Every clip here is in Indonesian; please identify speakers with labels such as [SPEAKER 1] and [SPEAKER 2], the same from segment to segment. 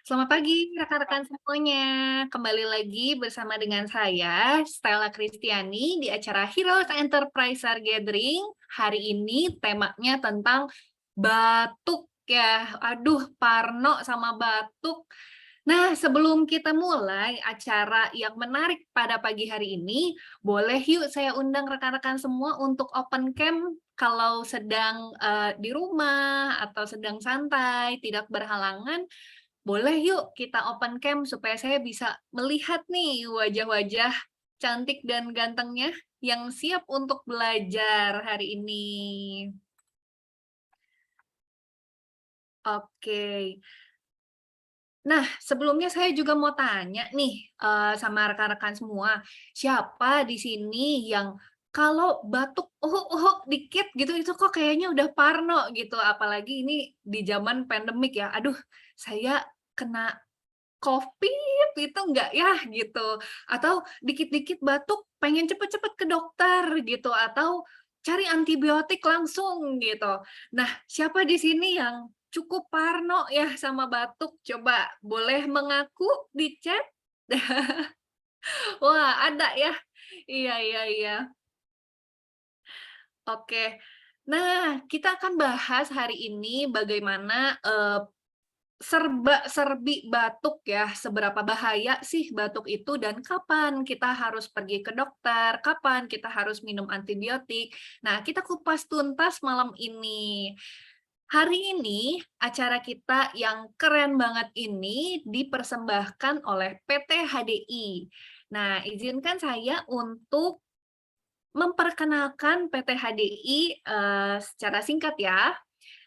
[SPEAKER 1] Selamat pagi rekan-rekan semuanya. Kembali lagi bersama dengan saya, Stella Kristiani, di acara Heroes Enterpriser Gathering. Hari ini temanya tentang batuk ya. Aduh, parno sama batuk. Nah, sebelum kita mulai acara yang menarik pada pagi hari ini, boleh yuk saya undang rekan-rekan semua untuk open cam kalau sedang di rumah atau sedang santai, tidak berhalangan. Boleh yuk kita open cam supaya saya bisa melihat nih wajah-wajah cantik dan gantengnya yang siap untuk belajar hari ini. Oke. Nah, sebelumnya saya juga mau tanya nih, sama rekan-rekan semua, siapa di sini yang kalau batuk uhuk-uhuk dikit gitu, itu kok kayaknya udah parno gitu, apalagi ini di zaman pandemik ya, aduh saya kena Covid itu enggak ya gitu, atau dikit-dikit batuk pengen cepet-cepet ke dokter gitu, atau cari antibiotik langsung gitu. Nah, siapa di sini yang cukup parno ya sama batuk? Coba boleh mengaku di chat? Wah, ada ya? Iya iya iya. Oke. Nah, kita akan bahas hari ini bagaimana, serba-serbi batuk ya, seberapa bahaya sih batuk itu dan kapan kita harus pergi ke dokter, kapan kita harus minum antibiotik. Nah, kita kupas tuntas malam ini. Hari ini acara kita yang keren banget ini dipersembahkan oleh PT HDI. Nah, izinkan saya untuk memperkenalkan PT HDI secara singkat ya.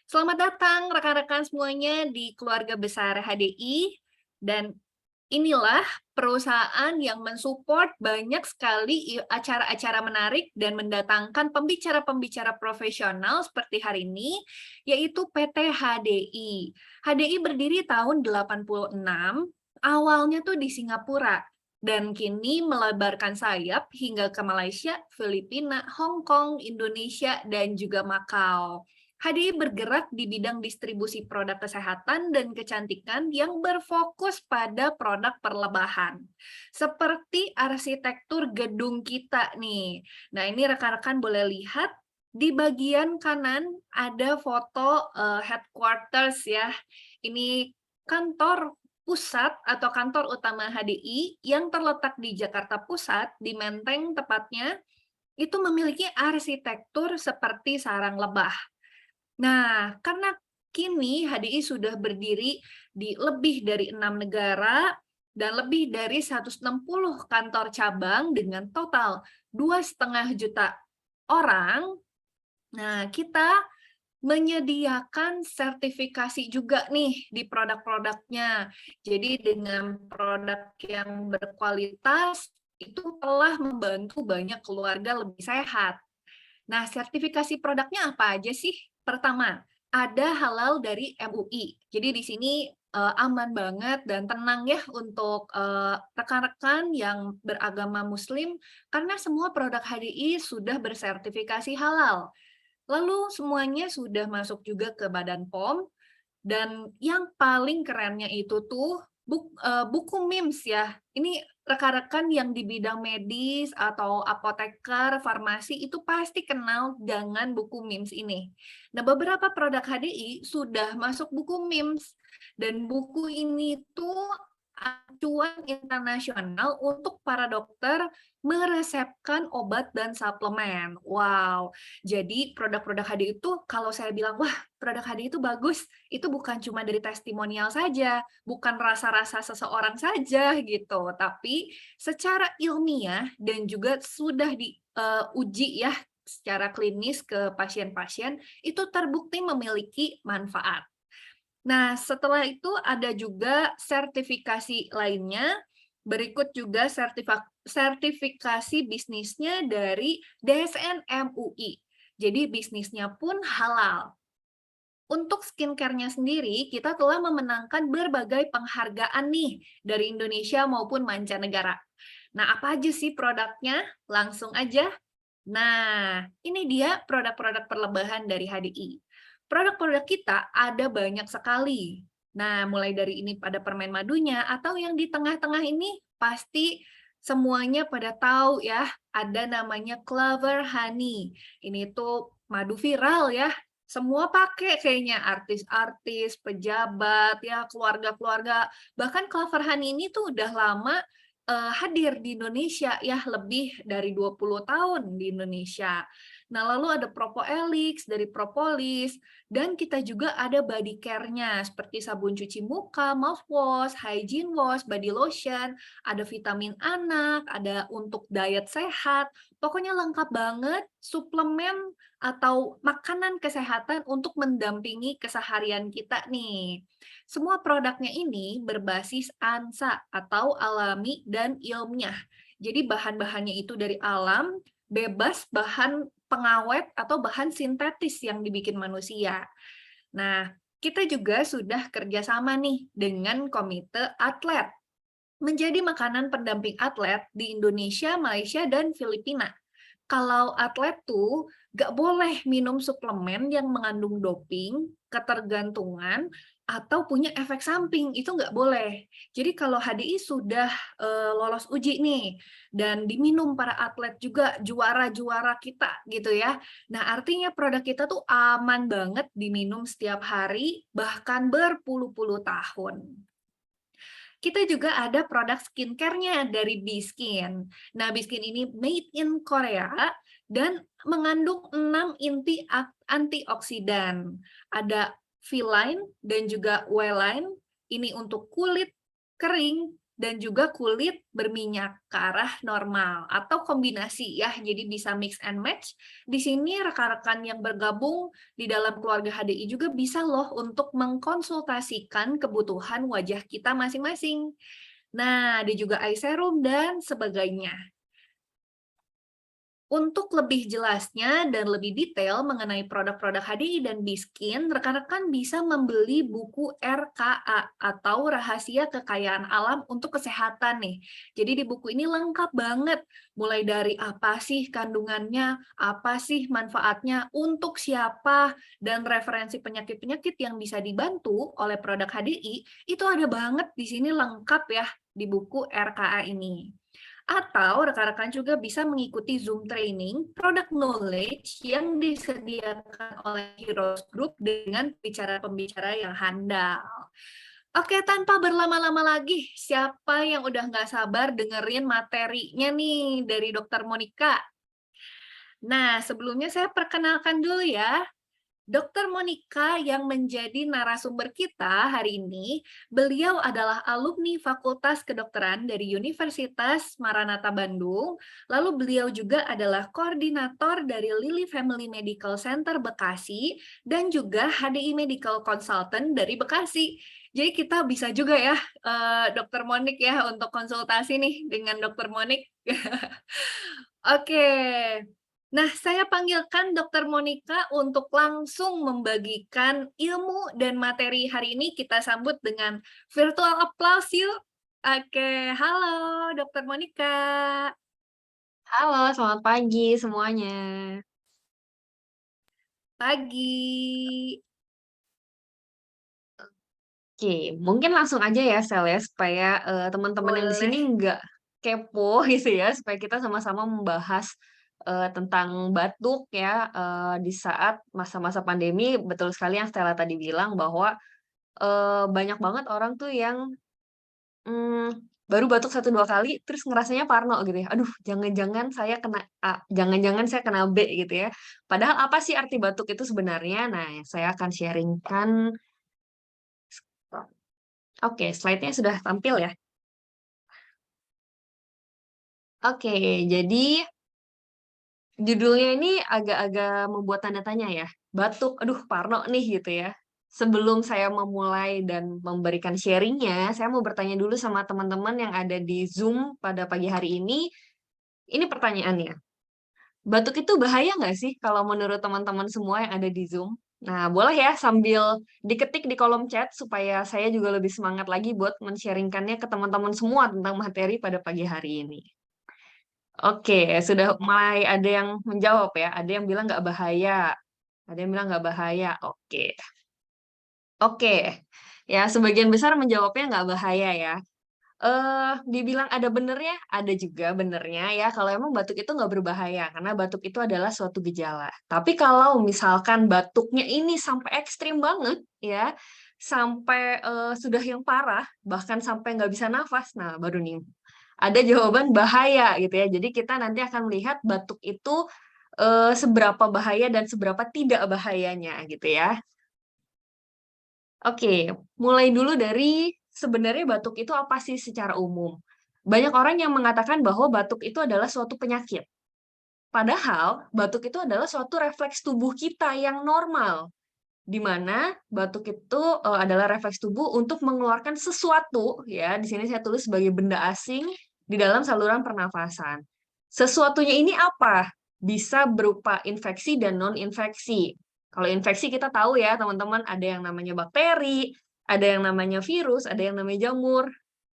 [SPEAKER 1] Selamat datang rekan-rekan semuanya di keluarga besar HDI, dan inilah perusahaan yang mensupport banyak sekali acara-acara menarik dan mendatangkan pembicara-pembicara profesional seperti hari ini, yaitu PT HDI. HDI berdiri tahun 86, awalnya tuh di Singapura, dan kini melebarkan sayap hingga ke Malaysia, Filipina, Hong Kong, Indonesia, dan juga Makau. HDI bergerak di bidang distribusi produk kesehatan dan kecantikan yang berfokus pada produk perlebahan. Seperti arsitektur gedung kita nih. Nah, ini rekan-rekan boleh lihat di bagian kanan ada foto headquarters ya. Ini kantor pusat atau kantor utama HDI yang terletak di Jakarta Pusat, di Menteng tepatnya, itu memiliki arsitektur seperti sarang lebah. Nah, karena kini HDI sudah berdiri di lebih dari 6 negara dan lebih dari 160 kantor cabang dengan total 2,5 juta orang, nah kita menyediakan sertifikasi juga nih di produk-produknya. Jadi dengan produk yang berkualitas itu telah membantu banyak keluarga lebih sehat. Nah, sertifikasi produknya apa aja sih? Pertama, ada halal dari MUI. Jadi di sini aman banget dan tenang ya untuk rekan-rekan yang beragama Muslim karena semua produk HDI sudah bersertifikasi halal. Lalu semuanya sudah masuk juga ke Badan POM, dan yang paling kerennya itu tuh buku MIMS ya. Ini rekan-rekan yang di bidang medis atau apoteker, farmasi itu pasti kenal dengan buku MIMS ini. Nah, beberapa produk HDI sudah masuk buku MIMS, dan buku ini tuh acuan internasional untuk para dokter meresepkan obat dan suplemen. Wow. Jadi produk-produk HDI itu kalau saya bilang, wah, produk HDI itu bagus, itu bukan cuma dari testimonial saja, bukan rasa-rasa seseorang saja gitu, tapi secara ilmiah dan juga sudah diuji ya secara klinis ke pasien-pasien, itu terbukti memiliki manfaat. Nah, setelah itu ada juga sertifikasi lainnya, berikut juga sertifikasi bisnisnya dari DSN MUI. Jadi bisnisnya pun halal. Untuk skincare-nya sendiri, kita telah memenangkan berbagai penghargaan nih dari Indonesia maupun mancanegara. Nah, apa aja sih produknya? Langsung aja. Nah, ini dia produk-produk perlebahan dari HDI. Produk-produk kita ada banyak sekali. Nah, mulai dari ini pada permen madunya atau yang di tengah-tengah ini pasti semuanya pada tahu ya, ada namanya Clover Honey. Ini tuh madu viral ya. Semua pakai kayaknya artis-artis, pejabat ya, keluarga-keluarga. Bahkan Clover Honey ini tuh udah lama hadir di Indonesia ya, lebih dari 20 tahun di Indonesia. Nah, lalu ada Propoelix dari propolis, dan kita juga ada body care-nya seperti sabun cuci muka, mouthwash, hygiene wash, body lotion, ada vitamin anak, ada untuk diet sehat. Pokoknya lengkap banget suplemen atau makanan kesehatan untuk mendampingi keseharian kita nih. Semua produknya ini berbasis ANSA atau alami dan ilmiah. Jadi bahan-bahannya itu dari alam, bebas bahan pengawet atau bahan sintetis yang dibikin manusia. Nah, kita juga sudah kerjasama nih dengan Komite Atlet, menjadi makanan pendamping atlet di Indonesia, Malaysia, dan Filipina. Kalau atlet tuh nggak boleh minum suplemen yang mengandung doping, ketergantungan, atau punya efek samping, itu nggak boleh. Jadi kalau HDI sudah lolos uji nih, dan diminum para atlet juga juara-juara kita gitu ya. Nah artinya produk kita tuh aman banget diminum setiap hari, bahkan berpuluh-puluh tahun. Kita juga ada produk skincare-nya dari Biskin. Nah, Biskin ini made in Korea dan mengandung 6 inti antioksidan. Ada V-line dan juga Y-line. Ini untuk kulit kering dan juga kulit berminyak ke arah normal atau kombinasi ya. Jadi bisa mix and match. Di sini rekan-rekan yang bergabung di dalam keluarga HDI juga bisa loh untuk mengkonsultasikan kebutuhan wajah kita masing-masing. Nah, ada juga eye serum dan sebagainya. Untuk lebih jelasnya dan lebih detail mengenai produk-produk HDI dan Biskin, rekan-rekan bisa membeli buku RKA atau Rahasia Kekayaan Alam untuk Kesehatan nih. Jadi di buku ini lengkap banget, mulai dari apa sih kandungannya, apa sih manfaatnya, untuk siapa, dan referensi penyakit-penyakit yang bisa dibantu oleh produk HDI, itu ada banget di sini lengkap ya di buku RKA ini. Atau rekan-rekan juga bisa mengikuti Zoom training product knowledge yang disediakan oleh Heroes Group dengan pembicara-pembicara yang handal. Oke, tanpa berlama-lama lagi, siapa yang udah nggak sabar dengerin materinya nih dari Dokter Monica? Nah, sebelumnya saya perkenalkan dulu ya. Dokter Monica yang menjadi narasumber kita hari ini, beliau adalah alumni Fakultas Kedokteran dari Universitas Maranatha Bandung, lalu beliau juga adalah koordinator dari Lily Family Medical Center Bekasi, dan juga HDI Medical Consultant dari Bekasi. Jadi kita bisa juga ya, Dokter Monik ya, untuk konsultasi nih dengan Dokter Monik. Oke. Nah, saya panggilkan Dokter Monica untuk langsung membagikan ilmu dan materi hari ini. Kita sambut dengan virtual applause yuk. Oke, halo Dokter Monica.
[SPEAKER 2] Halo, selamat pagi semuanya.
[SPEAKER 1] Pagi.
[SPEAKER 2] Oke, mungkin langsung aja ya, Sel ya, supaya teman-teman yang di sini
[SPEAKER 1] Boleh.
[SPEAKER 2] nggak kepo gitu ya, supaya kita sama-sama membahas tentang batuk ya di saat masa-masa pandemi. Betul sekali yang Stella tadi bilang bahwa banyak banget orang tuh yang baru batuk satu 2 kali, terus ngerasanya parno gitu ya, "Aduh, jangan-jangan saya kena A, jangan-jangan saya kena B," gitu ya. Padahal apa sih arti batuk itu sebenarnya? Nah, saya akan sharing-kan. Oke, slide-nya sudah tampil ya? Oke, jadi judulnya ini agak-agak membuat tanda tanya ya. Batuk, aduh parno nih gitu ya. Sebelum saya memulai dan memberikan sharing-nya, saya mau bertanya dulu sama teman-teman yang ada di Zoom pada pagi hari ini. Ini pertanyaannya, batuk itu bahaya nggak sih kalau menurut teman-teman semua yang ada di Zoom? Nah, boleh ya sambil diketik di kolom chat supaya saya juga lebih semangat lagi buat men-sharing-kannya ke teman-teman semua tentang materi pada pagi hari ini. Oke, sudah mulai ada yang menjawab ya, ada yang bilang nggak bahaya, ada yang bilang nggak bahaya. Oke. Oke. Ya, sebagian besar menjawabnya nggak bahaya ya. Dibilang ada benernya, ada juga benernya ya. Kalau emang batuk itu nggak berbahaya, karena batuk itu adalah suatu gejala. Tapi kalau misalkan batuknya ini sampai ekstrim banget ya, sampai sudah yang parah, bahkan sampai nggak bisa nafas, nah baru nih ada jawaban bahaya gitu ya. Jadi kita nanti akan melihat batuk itu seberapa bahaya dan seberapa tidak bahayanya gitu ya. Oke, mulai dulu dari sebenarnya batuk itu apa sih secara umum? Banyak orang yang mengatakan bahwa batuk itu adalah suatu penyakit. Padahal batuk itu adalah suatu refleks tubuh kita yang normal, di mana batuk itu adalah refleks tubuh untuk mengeluarkan sesuatu, ya. Di sini saya tulis sebagai benda asing di dalam saluran pernafasan. Sesuatunya ini apa? Bisa berupa infeksi dan non-infeksi. Kalau infeksi kita tahu ya, teman-teman, ada yang namanya bakteri, ada yang namanya virus, ada yang namanya jamur.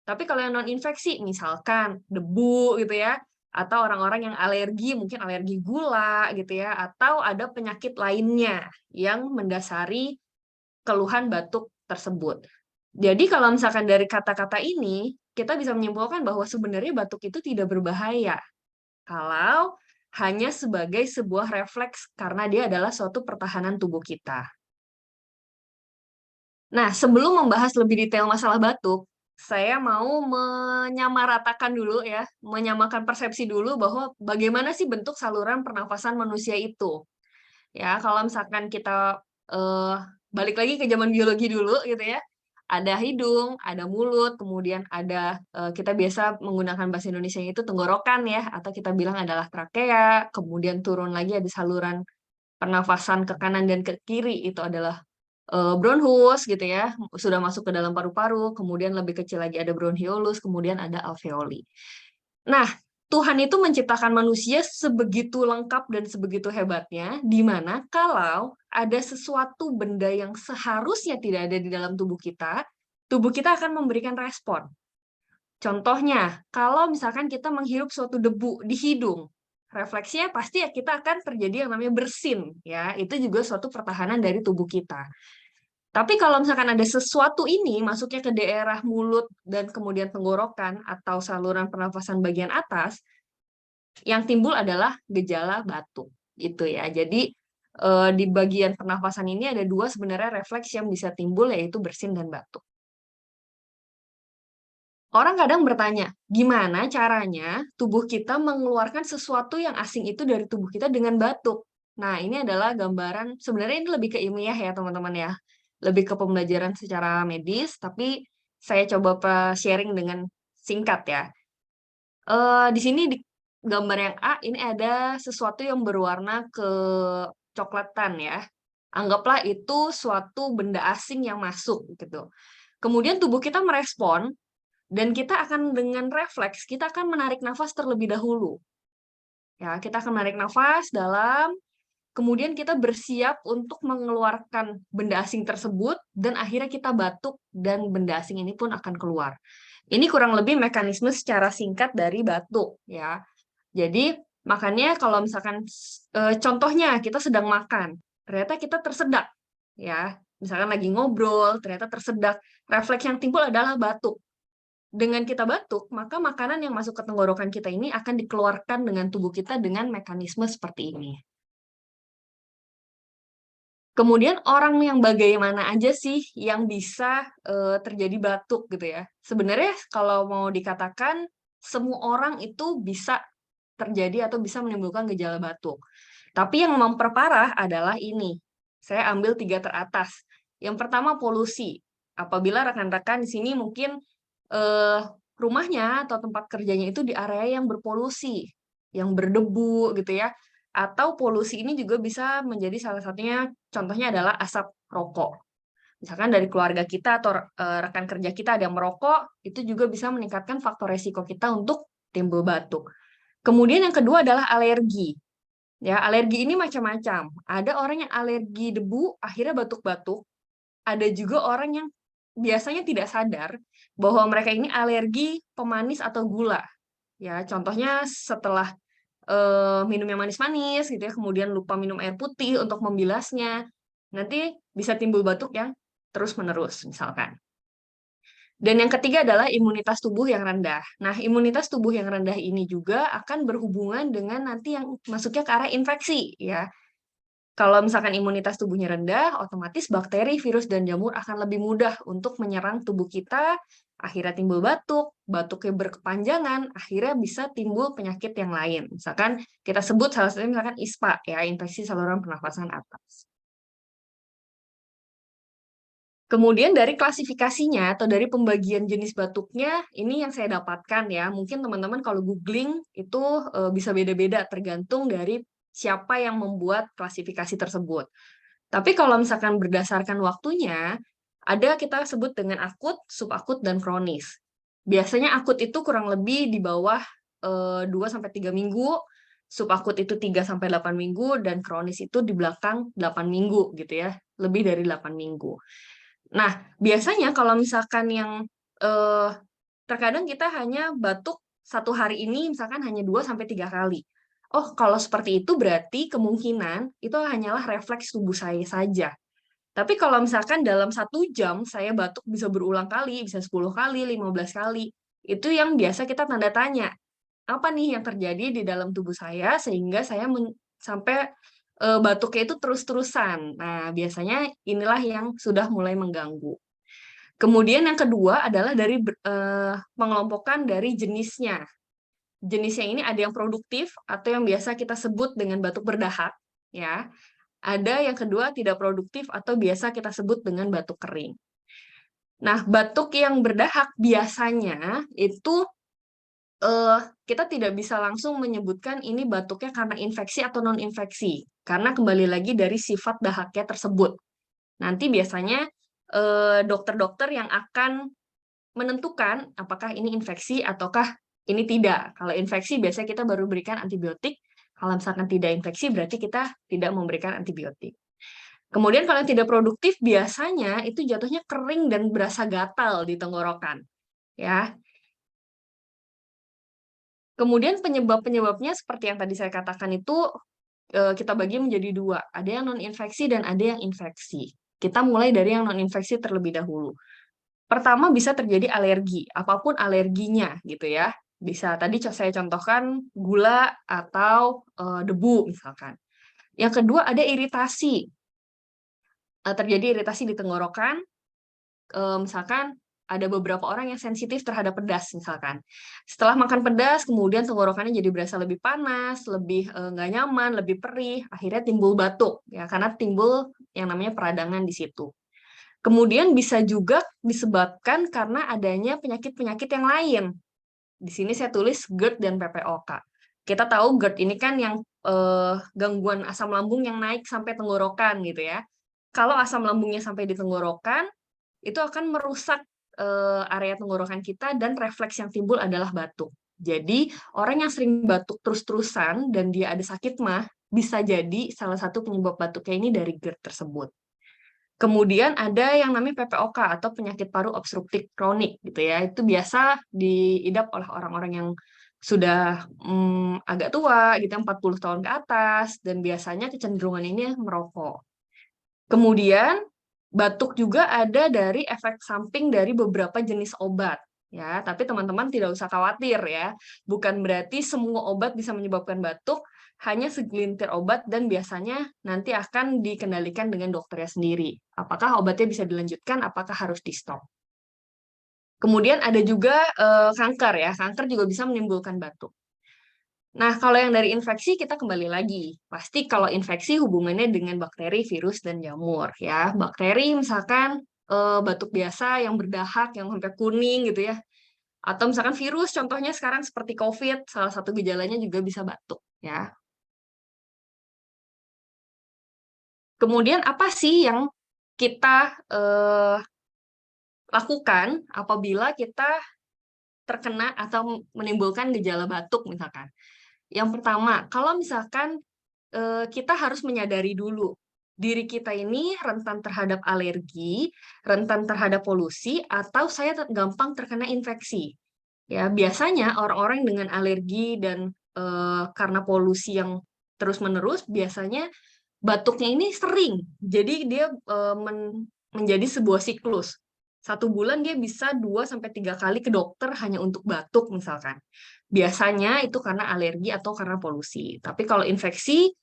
[SPEAKER 2] Tapi kalau yang non-infeksi, misalkan debu gitu ya, atau orang-orang yang alergi, mungkin alergi gula gitu ya, atau ada penyakit lainnya yang mendasari keluhan batuk tersebut. Jadi kalau misalkan dari kata-kata ini, kita bisa menyimpulkan bahwa sebenarnya batuk itu tidak berbahaya kalau hanya sebagai sebuah refleks karena dia adalah suatu pertahanan tubuh kita. Nah, sebelum membahas lebih detail masalah batuk, saya mau menyamaratakan dulu ya, menyamakan persepsi dulu bahwa bagaimana sih bentuk saluran pernafasan manusia itu. Ya, kalau misalkan kita eh, balik lagi ke zaman biologi dulu gitu ya, ada hidung, ada mulut, kemudian ada kita biasa menggunakan bahasa Indonesia itu tenggorokan ya, atau kita bilang adalah trakea, kemudian turun lagi ada saluran pernafasan ke kanan dan ke kiri itu adalah bronchus gitu ya, sudah masuk ke dalam paru-paru, kemudian lebih kecil lagi ada bronchiolus, kemudian ada alveoli. Nah, Tuhan itu menciptakan manusia sebegitu lengkap dan sebegitu hebatnya, di mana kalau ada sesuatu benda yang seharusnya tidak ada di dalam tubuh kita akan memberikan respon. Contohnya, kalau misalkan kita menghirup suatu debu di hidung, refleksnya pasti ya kita akan terjadi yang namanya bersin, ya. Itu juga suatu pertahanan dari tubuh kita. Tapi kalau misalkan ada sesuatu ini masuknya ke daerah mulut dan kemudian tenggorokan atau saluran pernafasan bagian atas, yang timbul adalah gejala batuk gitu ya. Jadi di bagian pernafasan ini ada dua sebenarnya refleks yang bisa timbul yaitu bersin dan batuk. Orang kadang bertanya, gimana caranya tubuh kita mengeluarkan sesuatu yang asing itu dari tubuh kita dengan batuk? Nah, ini adalah gambaran, sebenarnya ini lebih ke ilmiah ya teman-teman ya. Lebih ke pembelajaran secara medis, tapi saya coba sharing dengan singkat ya. Di sini di gambar yang A ini ada sesuatu yang berwarna kecoklatan ya. Anggaplah itu suatu benda asing yang masuk gitu. Kemudian tubuh kita merespon dan kita akan dengan refleks kita akan menarik nafas terlebih dahulu. Ya, kita akan menarik nafas dalam, kemudian kita bersiap untuk mengeluarkan benda asing tersebut dan akhirnya kita batuk dan benda asing ini pun akan keluar. Ini kurang lebih mekanisme secara singkat dari batuk ya. Jadi makanya kalau misalkan contohnya kita sedang makan, ternyata kita tersedak ya. Misalkan lagi ngobrol, ternyata tersedak. Refleks yang timbul adalah batuk. Dengan kita batuk, maka makanan yang masuk ke tenggorokan kita ini akan dikeluarkan dengan tubuh kita dengan mekanisme seperti ini. Kemudian orang yang bagaimana aja sih yang bisa terjadi batuk gitu ya. Sebenarnya kalau mau dikatakan semua orang itu bisa terjadi atau bisa menimbulkan gejala batuk. Tapi yang memperparah adalah ini. Saya ambil 3 teratas. Yang pertama polusi. Apabila rekan-rekan di sini mungkin rumahnya atau tempat kerjanya itu di area yang berpolusi, yang berdebu gitu ya. Atau polusi ini juga bisa menjadi salah satunya, contohnya adalah asap rokok. Misalkan dari keluarga kita atau rekan kerja kita ada yang merokok, itu juga bisa meningkatkan faktor resiko kita untuk timbul batuk. Kemudian yang kedua adalah alergi. Ya, alergi ini macam-macam. Ada orang yang alergi debu, akhirnya batuk-batuk. Ada juga orang yang biasanya tidak sadar bahwa mereka ini alergi pemanis atau gula. Ya, contohnya setelah minum yang manis-manis gitu ya, kemudian lupa minum air putih untuk membilasnya, nanti bisa timbul batuk yang terus-menerus misalkan. Dan yang ketiga adalah imunitas tubuh yang rendah. Nah, imunitas tubuh yang rendah ini juga akan berhubungan dengan nanti yang masuknya ke arah infeksi, ya. Kalau misalkan imunitas tubuhnya rendah, otomatis bakteri, virus, dan jamur akan lebih mudah untuk menyerang tubuh kita, akhirnya timbul batuk, batuknya berkepanjangan, akhirnya bisa timbul penyakit yang lain. Misalkan kita sebut salah satunya misalkan ISPA, ya, infeksi saluran pernafasan atas. Kemudian dari klasifikasinya atau dari pembagian jenis batuknya, ini yang saya dapatkan ya. Mungkin teman-teman kalau googling itu bisa beda-beda tergantung dari siapa yang membuat klasifikasi tersebut. Tapi kalau misalkan berdasarkan waktunya, ada kita sebut dengan akut, subakut, dan kronis. Biasanya akut itu kurang lebih di bawah 2-3 minggu, subakut itu 3-8 minggu, dan kronis itu di belakang 8 minggu gitu ya, lebih dari 8 minggu. Nah, biasanya kalau misalkan yang terkadang kita hanya batuk satu hari ini misalkan hanya 2-3 kali. Oh, kalau seperti itu berarti kemungkinan itu hanyalah refleks tubuh saya saja. Tapi kalau misalkan dalam 1 jam saya batuk bisa berulang kali, bisa 10 kali, 15 kali, itu yang biasa kita tanda tanya. Apa nih yang terjadi di dalam tubuh saya sehingga saya sampai batuknya itu terus-terusan. Nah, biasanya inilah yang sudah mulai mengganggu. Kemudian yang kedua adalah dari pengelompokan dari jenisnya. Jenisnya ini ada yang produktif atau yang biasa kita sebut dengan batuk berdahak, ya. Ada yang kedua tidak produktif atau biasa kita sebut dengan batuk kering. Nah, batuk yang berdahak biasanya itu kita tidak bisa langsung menyebutkan ini batuknya karena infeksi atau non-infeksi, karena kembali lagi dari sifat dahaknya tersebut. Nanti biasanya dokter-dokter yang akan menentukan apakah ini infeksi ataukah ini tidak. Kalau infeksi biasanya kita baru berikan antibiotik, kalau misalkan tidak infeksi berarti kita tidak memberikan antibiotik. Kemudian kalau yang tidak produktif biasanya itu jatuhnya kering dan berasa gatal di tenggorokan, ya. Kemudian penyebab-penyebabnya seperti yang tadi saya katakan itu kita bagi menjadi dua. Ada yang non-infeksi dan ada yang infeksi. Kita mulai dari yang non-infeksi terlebih dahulu. Pertama bisa terjadi alergi, apapun alerginya gitu ya. Bisa tadi saya contohkan gula atau debu misalkan. Yang kedua ada iritasi. Terjadi iritasi di tenggorokan, misalkan ada beberapa orang yang sensitif terhadap pedas misalkan. Setelah makan pedas, kemudian tenggorokannya jadi berasa lebih panas, lebih nggak nyaman, lebih perih, akhirnya timbul batuk ya karena timbul yang namanya peradangan di situ. Kemudian bisa juga disebabkan karena adanya penyakit-penyakit yang lain. Di sini saya tulis GERD dan PPOK. Kita tahu GERD ini kan yang gangguan asam lambung yang naik sampai tenggorokan gitu ya. Kalau asam lambungnya sampai di tenggorokan, itu akan merusak area tenggorokan kita dan refleks yang timbul adalah batuk. Jadi, orang yang sering batuk terus-terusan dan dia ada sakit mah, bisa jadi salah satu penyebab batuknya ini dari GERD tersebut. Kemudian ada yang namanya PPOK atau penyakit paru obstruktif kronik gitu ya. Itu biasa diidap oleh orang-orang yang sudah agak tua gitu 40 tahun ke atas dan biasanya kecenderungan ini merokok. Kemudian batuk juga ada dari efek samping dari beberapa jenis obat ya, tapi teman-teman tidak usah khawatir ya. Bukan berarti semua obat bisa menyebabkan batuk, hanya segelintir obat dan biasanya nanti akan dikendalikan dengan dokternya sendiri. Apakah obatnya bisa dilanjutkan, apakah harus di-stop. Kemudian ada juga kanker ya, kanker juga bisa menimbulkan batuk. Nah, kalau yang dari infeksi kita kembali lagi. Pasti kalau infeksi hubungannya dengan bakteri, virus, dan jamur ya. Bakteri misalkan batuk biasa yang berdahak, yang sampai kuning gitu ya. Atau misalkan virus, contohnya sekarang seperti COVID, salah satu gejalanya juga bisa batuk ya. Kemudian apa sih yang kita lakukan apabila kita terkena atau menimbulkan gejala batuk misalkan? Yang pertama, kalau misalkan kita harus menyadari dulu diri kita ini rentan terhadap alergi, rentan terhadap polusi, atau saya gampang terkena infeksi. Ya, biasanya orang-orang dengan alergi dan karena polusi yang terus-menerus, biasanya batuknya ini sering. Jadi dia menjadi sebuah siklus. 1 bulan dia bisa 2 sampai 3 kali ke dokter hanya untuk batuk misalkan. Biasanya itu karena alergi atau karena polusi. Tapi kalau infeksi,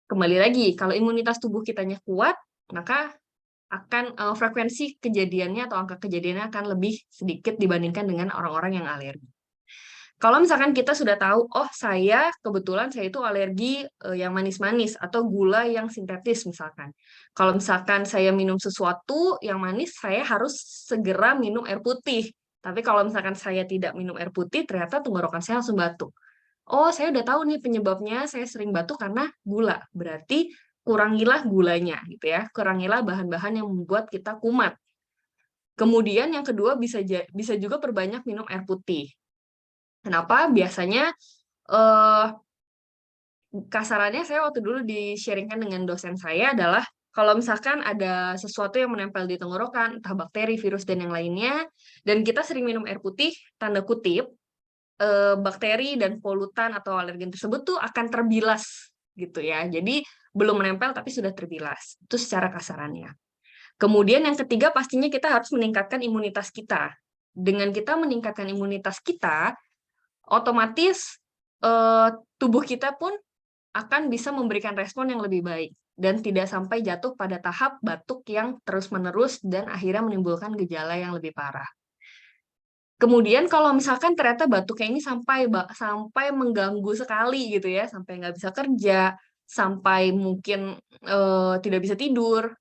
[SPEAKER 2] kembali lagi, kalau imunitas tubuh kitanya kuat, maka akan frekuensi kejadiannya atau angka kejadiannya akan lebih sedikit dibandingkan dengan orang-orang yang alergi. Kalau misalkan kita sudah tahu, oh kebetulan saya itu alergi yang manis-manis atau gula yang sintetis misalkan. Kalau misalkan saya minum sesuatu yang manis, saya harus segera minum air putih. Tapi kalau misalkan saya tidak minum air putih, ternyata tenggorokan saya langsung batuk. Oh, saya udah tahu nih penyebabnya saya sering batuk karena gula. Berarti kurangilah gulanya gitu ya. Kurangilah bahan-bahan yang membuat kita kumat. Kemudian yang kedua bisa juga perbanyak minum air putih. Kenapa? Biasanya eh, kasarannya saya waktu dulu di-sharingkan dengan dosen saya adalah kalau misalkan ada sesuatu yang menempel di tenggorokan, entah bakteri, virus, dan yang lainnya, dan kita sering minum air putih, tanda kutip, bakteri dan polutan atau alergen tersebut tuh akan terbilas gitu ya. Jadi belum menempel tapi sudah terbilas. Itu secara kasarannya. Kemudian yang ketiga pastinya kita harus meningkatkan imunitas kita. Dengan kita meningkatkan imunitas kita, otomatis tubuh kita pun akan bisa memberikan respon yang lebih baik dan tidak sampai jatuh pada tahap batuk yang terus-menerus dan akhirnya menimbulkan gejala yang lebih parah. Kemudian kalau misalkan ternyata batuknya ini sampai mengganggu sekali gitu ya, sampai nggak bisa kerja, sampai mungkin tidak bisa tidur,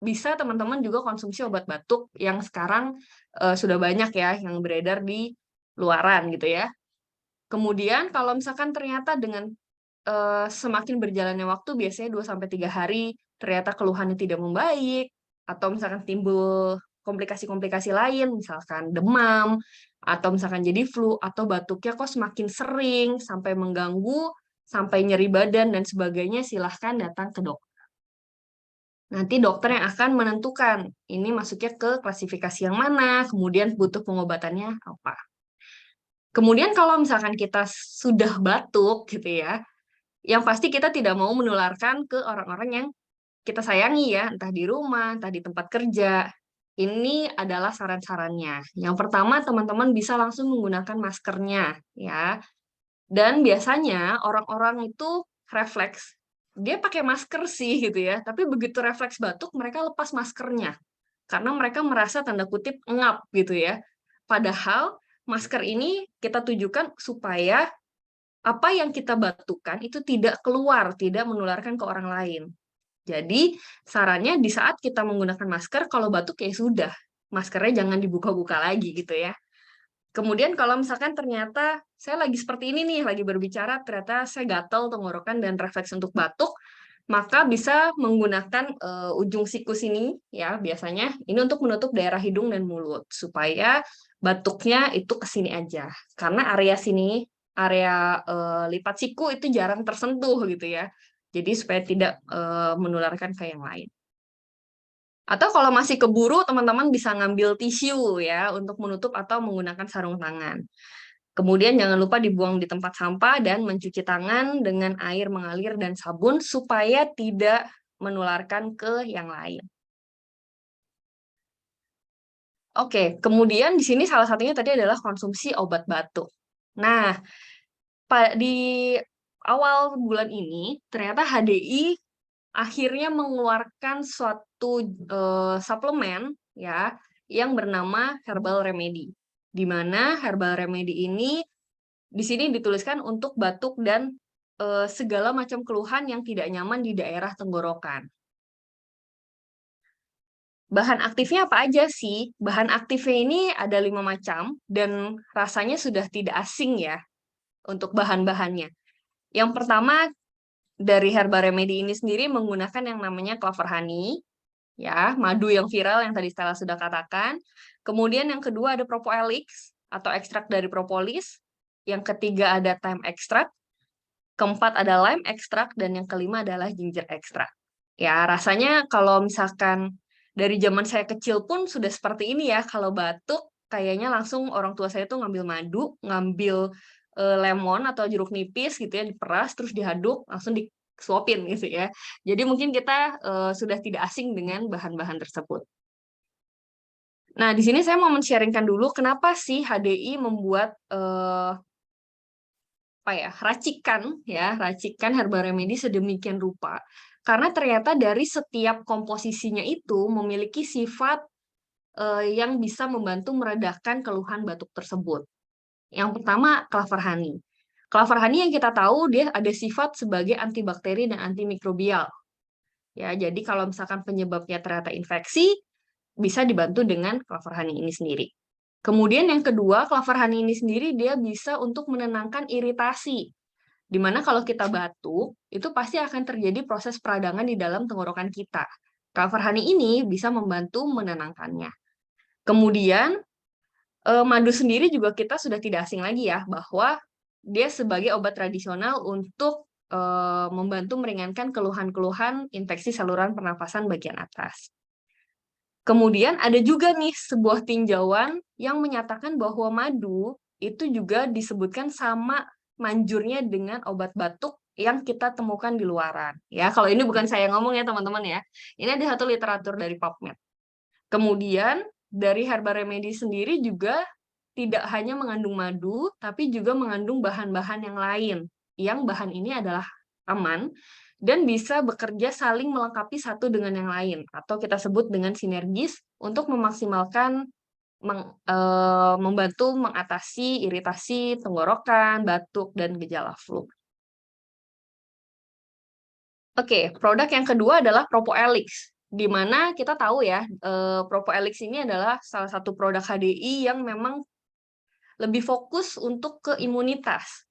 [SPEAKER 2] bisa teman-teman juga konsumsi obat batuk yang sekarang sudah banyak ya yang beredar di luaran gitu ya. Kemudian kalau misalkan ternyata dengan semakin berjalannya waktu, biasanya 2 sampai 3 hari, ternyata keluhannya tidak membaik, atau misalkan timbul komplikasi-komplikasi lain, misalkan demam, atau misalkan jadi flu, atau batuknya kok semakin sering, sampai mengganggu, sampai nyeri badan, dan sebagainya, silahkan datang ke dokter. Nanti dokter yang akan menentukan, ini masuknya ke klasifikasi yang mana, kemudian butuh pengobatannya apa. Kemudian kalau misalkan kita sudah batuk, gitu ya, yang pasti kita tidak mau menularkan ke orang-orang yang kita sayangi ya, entah di rumah, entah di tempat kerja. Ini adalah saran-sarannya. Yang pertama, teman-teman bisa langsung menggunakan maskernya ya. Dan biasanya orang-orang itu refleks. Dia pakai masker sih gitu ya, tapi begitu refleks batuk mereka lepas maskernya. Karena mereka merasa tanda kutip ngap gitu ya. Padahal masker ini kita tujukan supaya apa yang kita batukan itu tidak keluar, tidak menularkan ke orang lain. Jadi, sarannya di saat kita menggunakan masker, kalau batuk ya sudah, maskernya jangan dibuka-buka lagi gitu ya. Kemudian kalau misalkan ternyata saya lagi seperti ini nih, lagi berbicara, ternyata saya gatal tenggorokan dan refleks untuk batuk, maka bisa menggunakan ujung siku sini ya biasanya ini untuk menutup daerah hidung dan mulut supaya batuknya itu ke sini aja. Karena area sini, area lipat siku itu jarang tersentuh gitu ya. Jadi supaya tidak menularkan ke yang lain. Atau kalau masih keburu, teman-teman bisa ngambil tisu ya untuk menutup atau menggunakan sarung tangan. Kemudian jangan lupa dibuang di tempat sampah dan mencuci tangan dengan air mengalir dan sabun supaya tidak menularkan ke yang lain. Oke, kemudian di sini salah satunya tadi adalah konsumsi obat batuk. Nah, di awal bulan ini ternyata HDI akhirnya mengeluarkan suatu suplemen ya yang bernama Herbal Remedy. Di mana Herbal Remedy ini di sini dituliskan untuk batuk dan segala macam keluhan yang tidak nyaman di daerah tenggorokan. Bahan aktifnya apa aja sih? Bahan aktifnya ini ada 5 macam dan rasanya sudah tidak asing ya untuk bahan-bahannya. Yang pertama dari Herbal Remedy ini sendiri menggunakan yang namanya clover honey, ya, madu yang viral yang tadi Stella sudah katakan. Kemudian yang kedua ada propolis atau ekstrak dari propolis. Yang ketiga ada thyme extract. Keempat ada lime extract dan yang kelima adalah ginger extract. Ya, rasanya kalau misalkan dari zaman saya kecil pun sudah seperti ini ya. Kalau batuk kayaknya langsung orang tua saya tuh ngambil madu, ngambil lemon atau jeruk nipis gitu ya, diperas terus diaduk, langsung disuapin gitu ya. Jadi mungkin kita sudah tidak asing dengan bahan-bahan tersebut. Nah, di sini saya mau men-sharingkan dulu kenapa sih HDI membuat racikan herbal remedy sedemikian rupa. Karena ternyata dari setiap komposisinya itu memiliki sifat yang bisa membantu meredakan keluhan batuk tersebut. Yang pertama, claver honey. Claver honey yang kita tahu dia ada sifat sebagai antibakteri dan antimikrobial. Ya, jadi kalau misalkan penyebabnya ternyata infeksi, bisa dibantu dengan claver honey ini sendiri. Kemudian yang kedua, claver honey ini sendiri dia bisa untuk menenangkan iritasi. Dimana kalau kita batuk, itu pasti akan terjadi proses peradangan di dalam tenggorokan kita. Claver honey ini bisa membantu menenangkannya. Kemudian, madu sendiri juga kita sudah tidak asing lagi ya, bahwa dia sebagai obat tradisional untuk membantu meringankan keluhan-keluhan infeksi saluran pernafasan bagian atas. Kemudian ada juga nih sebuah tinjauan yang menyatakan bahwa madu itu juga disebutkan sama manjurnya dengan obat batuk yang kita temukan di luaran. Ya, kalau ini bukan saya ngomong ya teman-teman ya. Ini ada satu literatur dari PubMed. Kemudian dari herbal remedy sendiri juga tidak hanya mengandung madu, tapi juga mengandung bahan-bahan yang lain. Yang bahan ini adalah aman dan bisa bekerja saling melengkapi satu dengan yang lain, atau kita sebut dengan sinergis untuk memaksimalkan membantu mengatasi iritasi tenggorokan, batuk, dan gejala flu. Oke, produk yang kedua adalah Propoelix, di mana kita tahu ya, Propoelix ini adalah salah satu produk HDI yang memang lebih fokus untuk ke imunitas.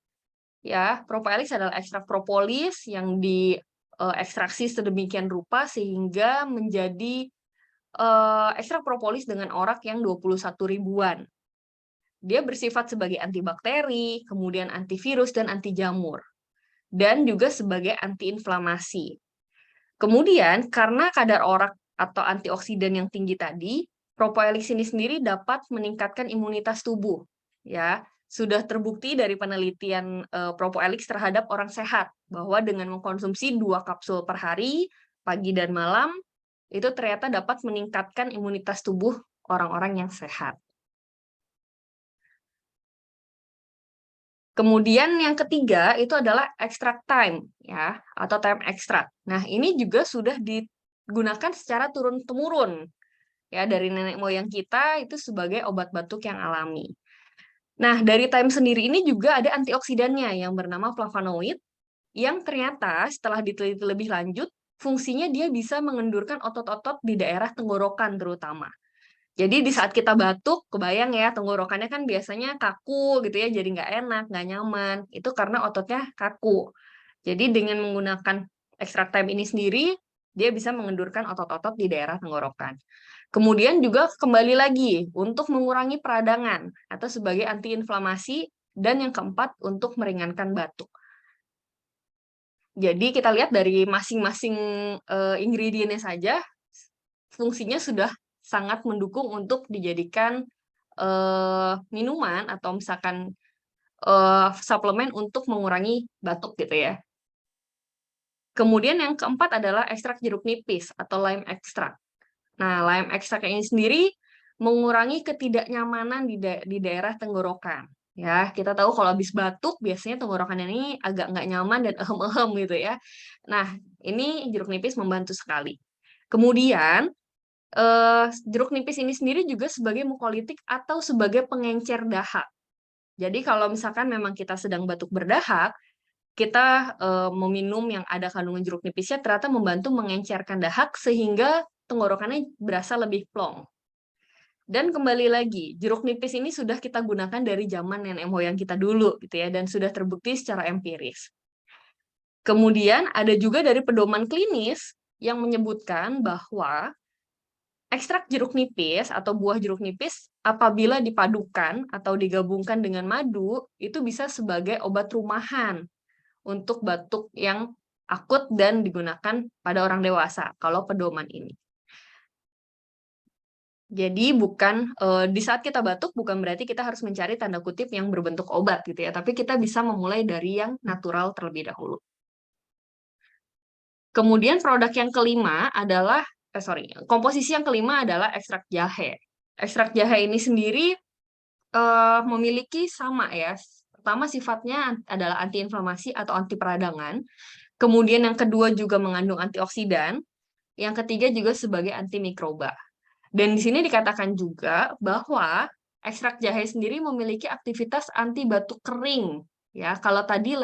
[SPEAKER 2] Ya, Propoelix adalah ekstrak propolis yang diekstraksi sedemikian rupa sehingga menjadi ekstrak propolis dengan orak yang 21 ribuan. Dia bersifat sebagai antibakteri, kemudian antivirus dan anti jamur, dan juga sebagai antiinflamasi. Kemudian, karena kadar orak atau antioksidan yang tinggi tadi, Propoelix ini sendiri dapat meningkatkan imunitas tubuh. Ya, sudah terbukti dari penelitian Propoelix terhadap orang sehat bahwa dengan mengkonsumsi 2 kapsul per hari, pagi dan malam, itu ternyata dapat meningkatkan imunitas tubuh orang-orang yang sehat. Kemudian yang ketiga itu adalah extract thyme ya, atau thyme extract. Nah, ini juga sudah digunakan secara turun-temurun ya dari nenek moyang kita itu sebagai obat batuk yang alami. Nah, dari thyme sendiri ini juga ada antioksidannya yang bernama flavonoid yang ternyata setelah diteliti lebih lanjut fungsinya dia bisa mengendurkan otot-otot di daerah tenggorokan terutama. Jadi di saat kita batuk, kebayang ya tenggorokannya kan biasanya kaku gitu ya, jadi nggak enak, nggak nyaman. Itu karena ototnya kaku. Jadi dengan menggunakan ekstrak thyme ini sendiri, dia bisa mengendurkan otot-otot di daerah tenggorokan. Kemudian juga kembali lagi untuk mengurangi peradangan atau sebagai antiinflamasi dan yang keempat untuk meringankan batuk. Jadi kita lihat dari masing-masing ingredientnya saja, fungsinya sudah sangat mendukung untuk dijadikan minuman atau misalkan suplemen untuk mengurangi batuk gitu ya. Kemudian yang keempat adalah ekstrak jeruk nipis atau lime extract. Nah, lime extract ini sendiri mengurangi ketidaknyamanan di daerah tenggorokan. Ya, kita tahu kalau habis batuk biasanya tenggorokan ini agak nggak nyaman dan ehem-ehem gitu ya. Nah, ini jeruk nipis membantu sekali. Kemudian jeruk nipis ini sendiri juga sebagai mukolitik atau sebagai pengencer dahak. Jadi kalau misalkan memang kita sedang batuk berdahak, kita meminum yang ada kandungan jeruk nipisnya ternyata membantu mengencerkan dahak sehingga tenggorokannya berasa lebih plong. Dan kembali lagi, jeruk nipis ini sudah kita gunakan dari zaman nenek moyang kita dulu gitu ya, dan sudah terbukti secara empiris. Kemudian ada juga dari pedoman klinis yang menyebutkan bahwa ekstrak jeruk nipis atau buah jeruk nipis apabila dipadukan atau digabungkan dengan madu itu bisa sebagai obat rumahan untuk batuk yang akut dan digunakan pada orang dewasa kalau pedoman ini. Jadi bukan di saat kita batuk bukan berarti kita harus mencari tanda kutip yang berbentuk obat gitu ya, tapi kita bisa memulai dari yang natural terlebih dahulu. Kemudian produk yang kelima adalah komposisi yang kelima adalah ekstrak jahe. Ekstrak jahe ini sendiri memiliki sama ya. Pertama sifatnya adalah antiinflamasi atau anti peradangan. Kemudian yang kedua juga mengandung antioksidan. Yang ketiga juga sebagai antimikroba. Dan di sini dikatakan juga bahwa ekstrak jahe sendiri memiliki aktivitas anti batuk kering. Ya, kalau tadi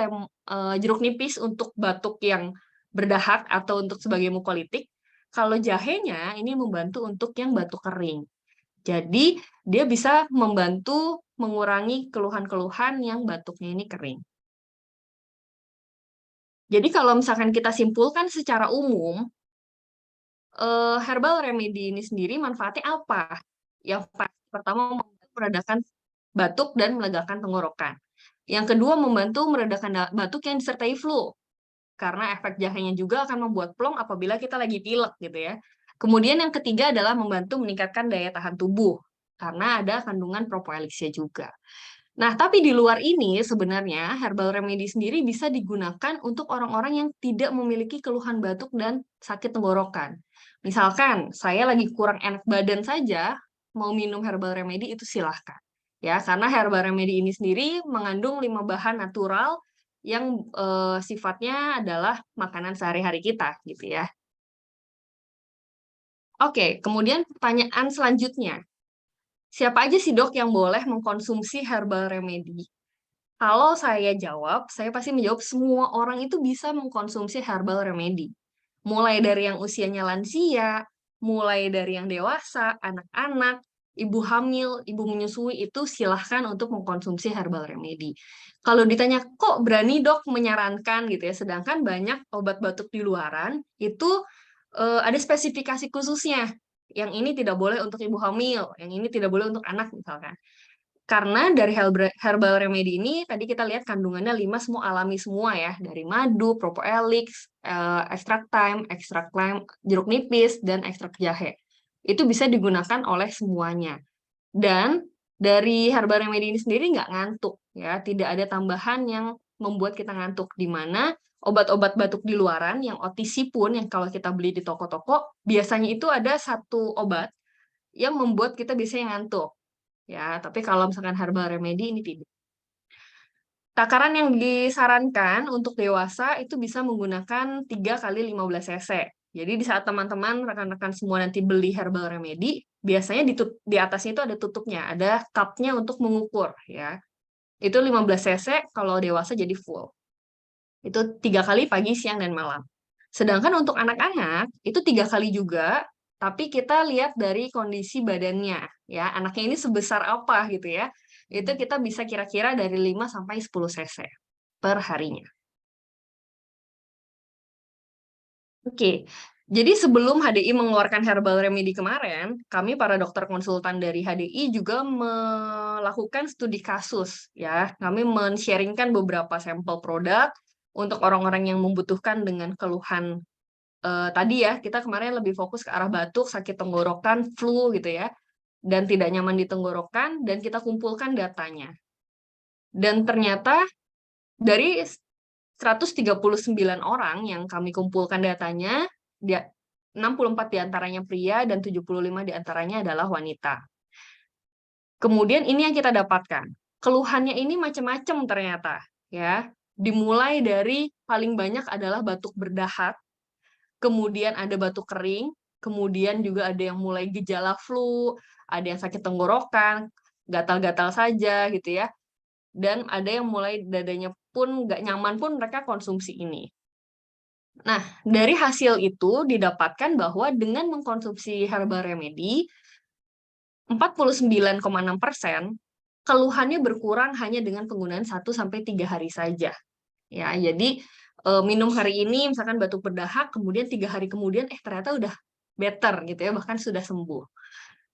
[SPEAKER 2] jeruk nipis untuk batuk yang berdahak atau untuk sebagai mukolitik, kalau jahenya ini membantu untuk yang batuk kering. Jadi, dia bisa membantu mengurangi keluhan-keluhan yang batuknya ini kering. Jadi, kalau misalkan kita simpulkan secara umum, herbal remedy ini sendiri manfaatnya apa? Yang pertama membantu meredakan batuk dan melegakan tenggorokan. Yang kedua membantu meredakan batuk yang disertai flu, karena efek jahenya juga akan membuat plong apabila kita lagi pilek gitu ya. Kemudian yang ketiga adalah membantu meningkatkan daya tahan tubuh, karena ada kandungan propolisnya juga. Nah, tapi di luar ini sebenarnya herbal remedy sendiri bisa digunakan untuk orang-orang yang tidak memiliki keluhan batuk dan sakit tenggorokan. Misalkan saya lagi kurang enak badan saja, mau minum herbal remedy itu silahkan. Ya, karena herbal remedy ini sendiri mengandung 5 bahan natural yang sifatnya adalah makanan sehari-hari kita gitu ya. Oke, kemudian pertanyaan selanjutnya. Siapa aja sih dok yang boleh mengkonsumsi herbal remedy? Kalau saya jawab, saya pasti menjawab semua orang itu bisa mengkonsumsi herbal remedy. Mulai dari yang usianya lansia, mulai dari yang dewasa, anak-anak, ibu hamil, ibu menyusui itu silahkan untuk mengkonsumsi herbal remedy. Kalau ditanya, kok berani dok menyarankan gitu ya, sedangkan banyak obat batuk di luaran itu ada spesifikasi khususnya. Yang ini tidak boleh untuk ibu hamil, yang ini tidak boleh untuk anak misalkan. Karena dari herbal remedy ini tadi kita lihat kandungannya 5 semua alami semua ya, dari madu, propoelix, ekstrak thyme, ekstrak lime, jeruk nipis dan ekstrak jahe. Itu bisa digunakan oleh semuanya. Dan dari herbal remedy ini sendiri nggak ngantuk ya, tidak ada tambahan yang membuat kita ngantuk, di mana obat-obat batuk di luaran yang OTC pun yang kalau kita beli di toko-toko biasanya itu ada satu obat yang membuat kita biasanya ngantuk. Ya, tapi kalau misalkan herbal remedy ini tidak. Takaran yang disarankan untuk dewasa itu bisa menggunakan 3 kali 15 cc. Jadi di saat teman-teman, rekan-rekan semua nanti beli herbal remedy, biasanya di atasnya itu ada tutupnya, ada cupnya untuk mengukur ya. Itu 15 cc kalau dewasa jadi full. Itu 3 kali pagi, siang, dan malam. Sedangkan untuk anak-anak itu 3 kali juga, tapi kita lihat dari kondisi badannya ya. Anaknya ini sebesar apa gitu ya. Itu kita bisa kira-kira dari 5 sampai 10 cc per harinya. Oke. Jadi sebelum HDI mengeluarkan herbal remedy kemarin, kami para dokter konsultan dari HDI juga melakukan studi kasus ya. Kami men-sharingkan beberapa sampel produk untuk orang-orang yang membutuhkan dengan keluhan tadi ya, kita kemarin lebih fokus ke arah batuk, sakit tenggorokan, flu gitu ya, dan tidak nyaman di tenggorokan, dan kita kumpulkan datanya. Dan ternyata dari 139 orang yang kami kumpulkan datanya, 64 diantaranya pria dan 75 diantaranya adalah wanita. Kemudian ini yang kita dapatkan. Keluhannya ini macam-macam ternyata, ya. Dimulai dari paling banyak adalah batuk berdahak, kemudian ada batuk kering, kemudian juga ada yang mulai gejala flu, ada yang sakit tenggorokan, gatal-gatal saja gitu ya, dan ada yang mulai dadanya pun nggak nyaman pun mereka konsumsi ini. Nah, dari hasil itu didapatkan bahwa dengan mengkonsumsi herbal remedy, 49,6% keluhannya berkurang hanya dengan penggunaan 1-3 hari saja. Ya, jadi minum hari ini misalkan batuk berdahak, kemudian 3 hari kemudian ternyata udah better gitu ya, bahkan sudah sembuh.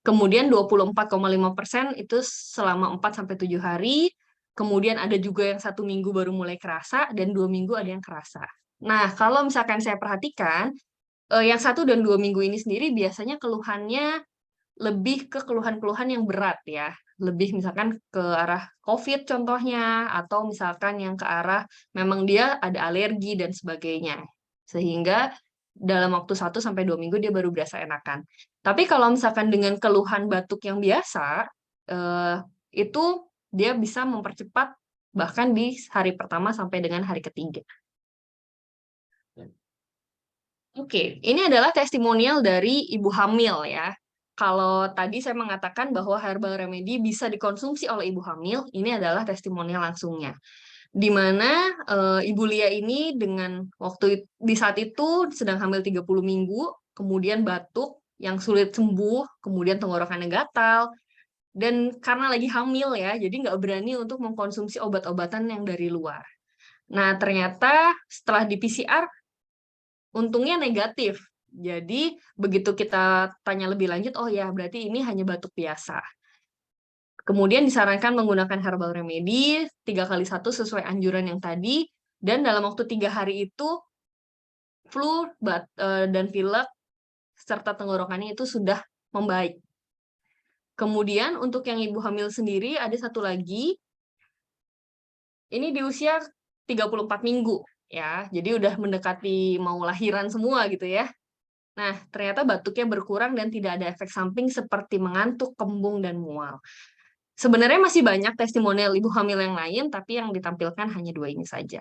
[SPEAKER 2] Kemudian 24,5% itu selama 4-7 hari, kemudian ada juga yang 1 minggu baru mulai kerasa, dan 2 minggu ada yang kerasa. Nah, kalau misalkan saya perhatikan, yang 1 dan 2 minggu ini sendiri biasanya keluhannya lebih ke keluhan-keluhan yang berat ya, lebih misalkan ke arah COVID contohnya, atau misalkan yang ke arah memang dia ada alergi dan sebagainya. Sehingga dalam waktu 1 sampai 2 minggu dia baru berasa enakan. Tapi kalau misalkan dengan keluhan batuk yang biasa, itu dia bisa mempercepat bahkan di hari pertama sampai dengan hari ketiga. Oke, ini adalah testimonial dari ibu hamil ya. Kalau tadi saya mengatakan bahwa herbal remedy bisa dikonsumsi oleh ibu hamil, ini adalah testimonial langsungnya. Di mana Ibu Lia ini dengan di saat itu sedang hamil 30 minggu, kemudian batuk yang sulit sembuh, kemudian tenggorokannya gatal, dan karena lagi hamil ya, jadi nggak berani untuk mengkonsumsi obat-obatan yang dari luar. Nah, ternyata setelah di PCR, untungnya negatif. Jadi, begitu kita tanya lebih lanjut, oh ya, berarti ini hanya batuk biasa. Kemudian disarankan menggunakan herbal remedy 3x1 sesuai anjuran yang tadi, dan dalam waktu 3 hari itu, flu dan pilek serta tenggorokannya itu sudah membaik. Kemudian untuk yang ibu hamil sendiri ada satu lagi, ini di usia 34 minggu ya. Jadi udah mendekati mau lahiran semua gitu ya. Nah, ternyata batuknya berkurang dan tidak ada efek samping seperti mengantuk, kembung, dan mual. Sebenarnya masih banyak testimonial ibu hamil yang lain, tapi yang ditampilkan hanya 2 ini saja.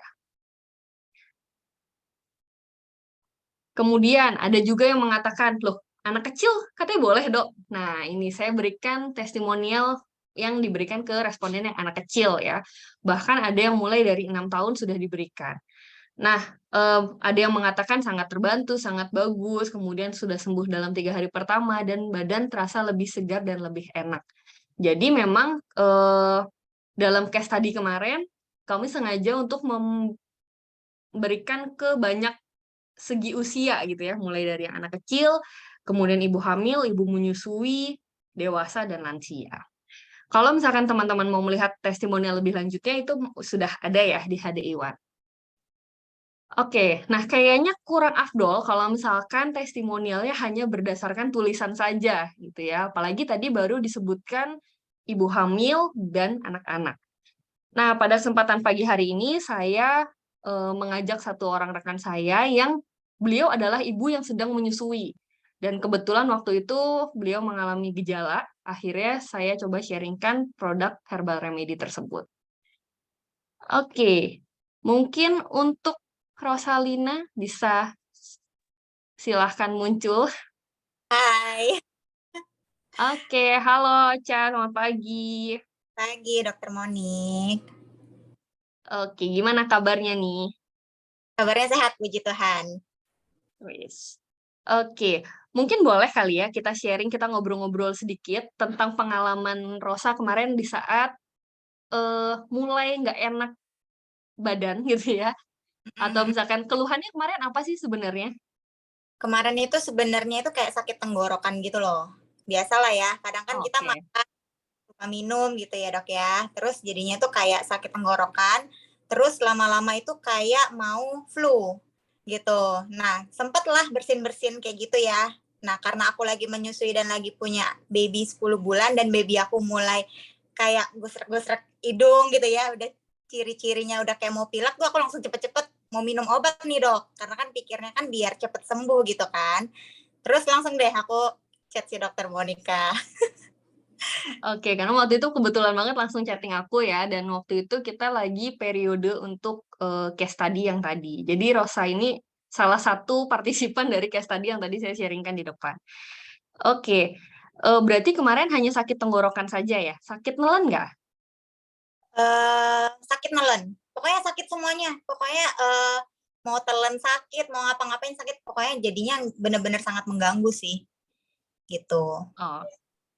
[SPEAKER 2] Kemudian ada juga yang mengatakan, loh, anak kecil katanya boleh, Dok. Nah, ini saya berikan testimonial yang diberikan ke responden yang anak kecil ya. Bahkan ada yang mulai dari 6 tahun sudah diberikan. Nah, ada yang mengatakan sangat terbantu, sangat bagus, kemudian sudah sembuh dalam 3 hari pertama, dan badan terasa lebih segar dan lebih enak. Jadi memang dalam case tadi kemarin, kami sengaja untuk memberikan ke banyak segi usia gitu ya, mulai dari yang anak kecil, kemudian ibu hamil, ibu menyusui, dewasa, dan lansia. Kalau misalkan teman-teman mau melihat testimonial lebih lanjutnya, itu sudah ada ya di HDI One. Oke, nah kayaknya kurang afdol kalau misalkan testimonialnya hanya berdasarkan tulisan saja gitu ya. Apalagi tadi baru disebutkan ibu hamil dan anak-anak. Nah, pada kesempatan pagi hari ini saya mengajak satu orang rekan saya yang beliau adalah ibu yang sedang menyusui. Dan kebetulan waktu itu beliau mengalami gejala, akhirnya saya coba sharingkan produk herbal remedy tersebut. Oke, mungkin untuk Rosalina bisa silahkan muncul.
[SPEAKER 3] Hai,
[SPEAKER 2] Oke, halo Cha, selamat pagi.
[SPEAKER 3] pagi Dokter Monik.
[SPEAKER 2] Oke, gimana kabarnya nih?
[SPEAKER 3] Kabarnya sehat, puji Tuhan.
[SPEAKER 2] Wis. Oke, mungkin boleh kali ya kita sharing, kita ngobrol-ngobrol sedikit tentang pengalaman Rosa kemarin di saat mulai nggak enak badan gitu ya. Atau
[SPEAKER 3] Mhm.
[SPEAKER 2] misalkan keluhannya kemarin apa sih sebenarnya?
[SPEAKER 3] Kemarin itu sebenarnya itu kayak sakit tenggorokan gitu loh. Biasalah ya, kadang kan kita
[SPEAKER 2] Oke.
[SPEAKER 3] makan, suka minum gitu ya Dok ya. Terus jadinya tuh kayak sakit tenggorokan, terus lama-lama itu kayak mau flu gitu. Nah, sempatlah bersin-bersin kayak gitu ya. Nah, karena aku lagi menyusui dan lagi punya baby 10 bulan dan baby aku mulai kayak gusrek-gusrek hidung gitu ya, udah ciri-cirinya udah kayak mau pilek tuh aku langsung cepet-cepet mau minum obat nih Dok, karena kan pikirnya kan biar cepet sembuh gitu kan. Terus langsung deh aku chat si dokter Monica.
[SPEAKER 2] Oke, karena waktu itu kebetulan banget langsung chatting aku ya, dan waktu itu kita lagi periode untuk case study yang tadi. Jadi Rosa ini salah satu partisipan dari case study yang tadi saya sharingkan di depan. Oke, berarti kemarin hanya sakit tenggorokan saja ya? Sakit nelen nggak?
[SPEAKER 3] Sakit nelen, pokoknya sakit semuanya, pokoknya mau telan sakit, mau ngapa-ngapain sakit, pokoknya jadinya bener-bener sangat mengganggu sih, gitu.
[SPEAKER 2] Oh,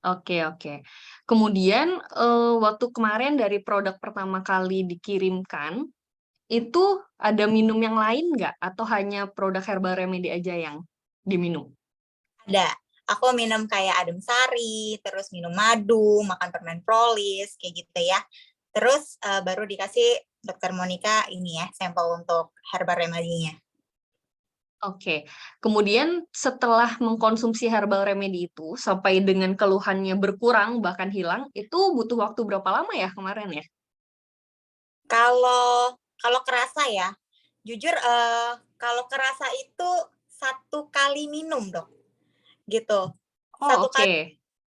[SPEAKER 2] oke oke. Kemudian waktu kemarin dari produk pertama kali dikirimkan, itu ada minum yang lain nggak? Atau hanya produk herbal remedy aja yang diminum?
[SPEAKER 3] Ada, aku minum kayak adem sari, terus minum madu, makan permen prolis, kayak gitu ya. Terus baru dikasih dokter Monica ini ya, sampel untuk herbal remedy-nya.
[SPEAKER 2] Oke, kemudian setelah mengkonsumsi herbal remedy itu sampai dengan keluhannya berkurang bahkan hilang, itu butuh waktu berapa lama ya kemarin ya?
[SPEAKER 3] Kalau kalau kerasa ya, jujur kalau kerasa itu 1 kali minum, Dok, gitu.
[SPEAKER 2] Oh,
[SPEAKER 3] 1 kali
[SPEAKER 2] oke.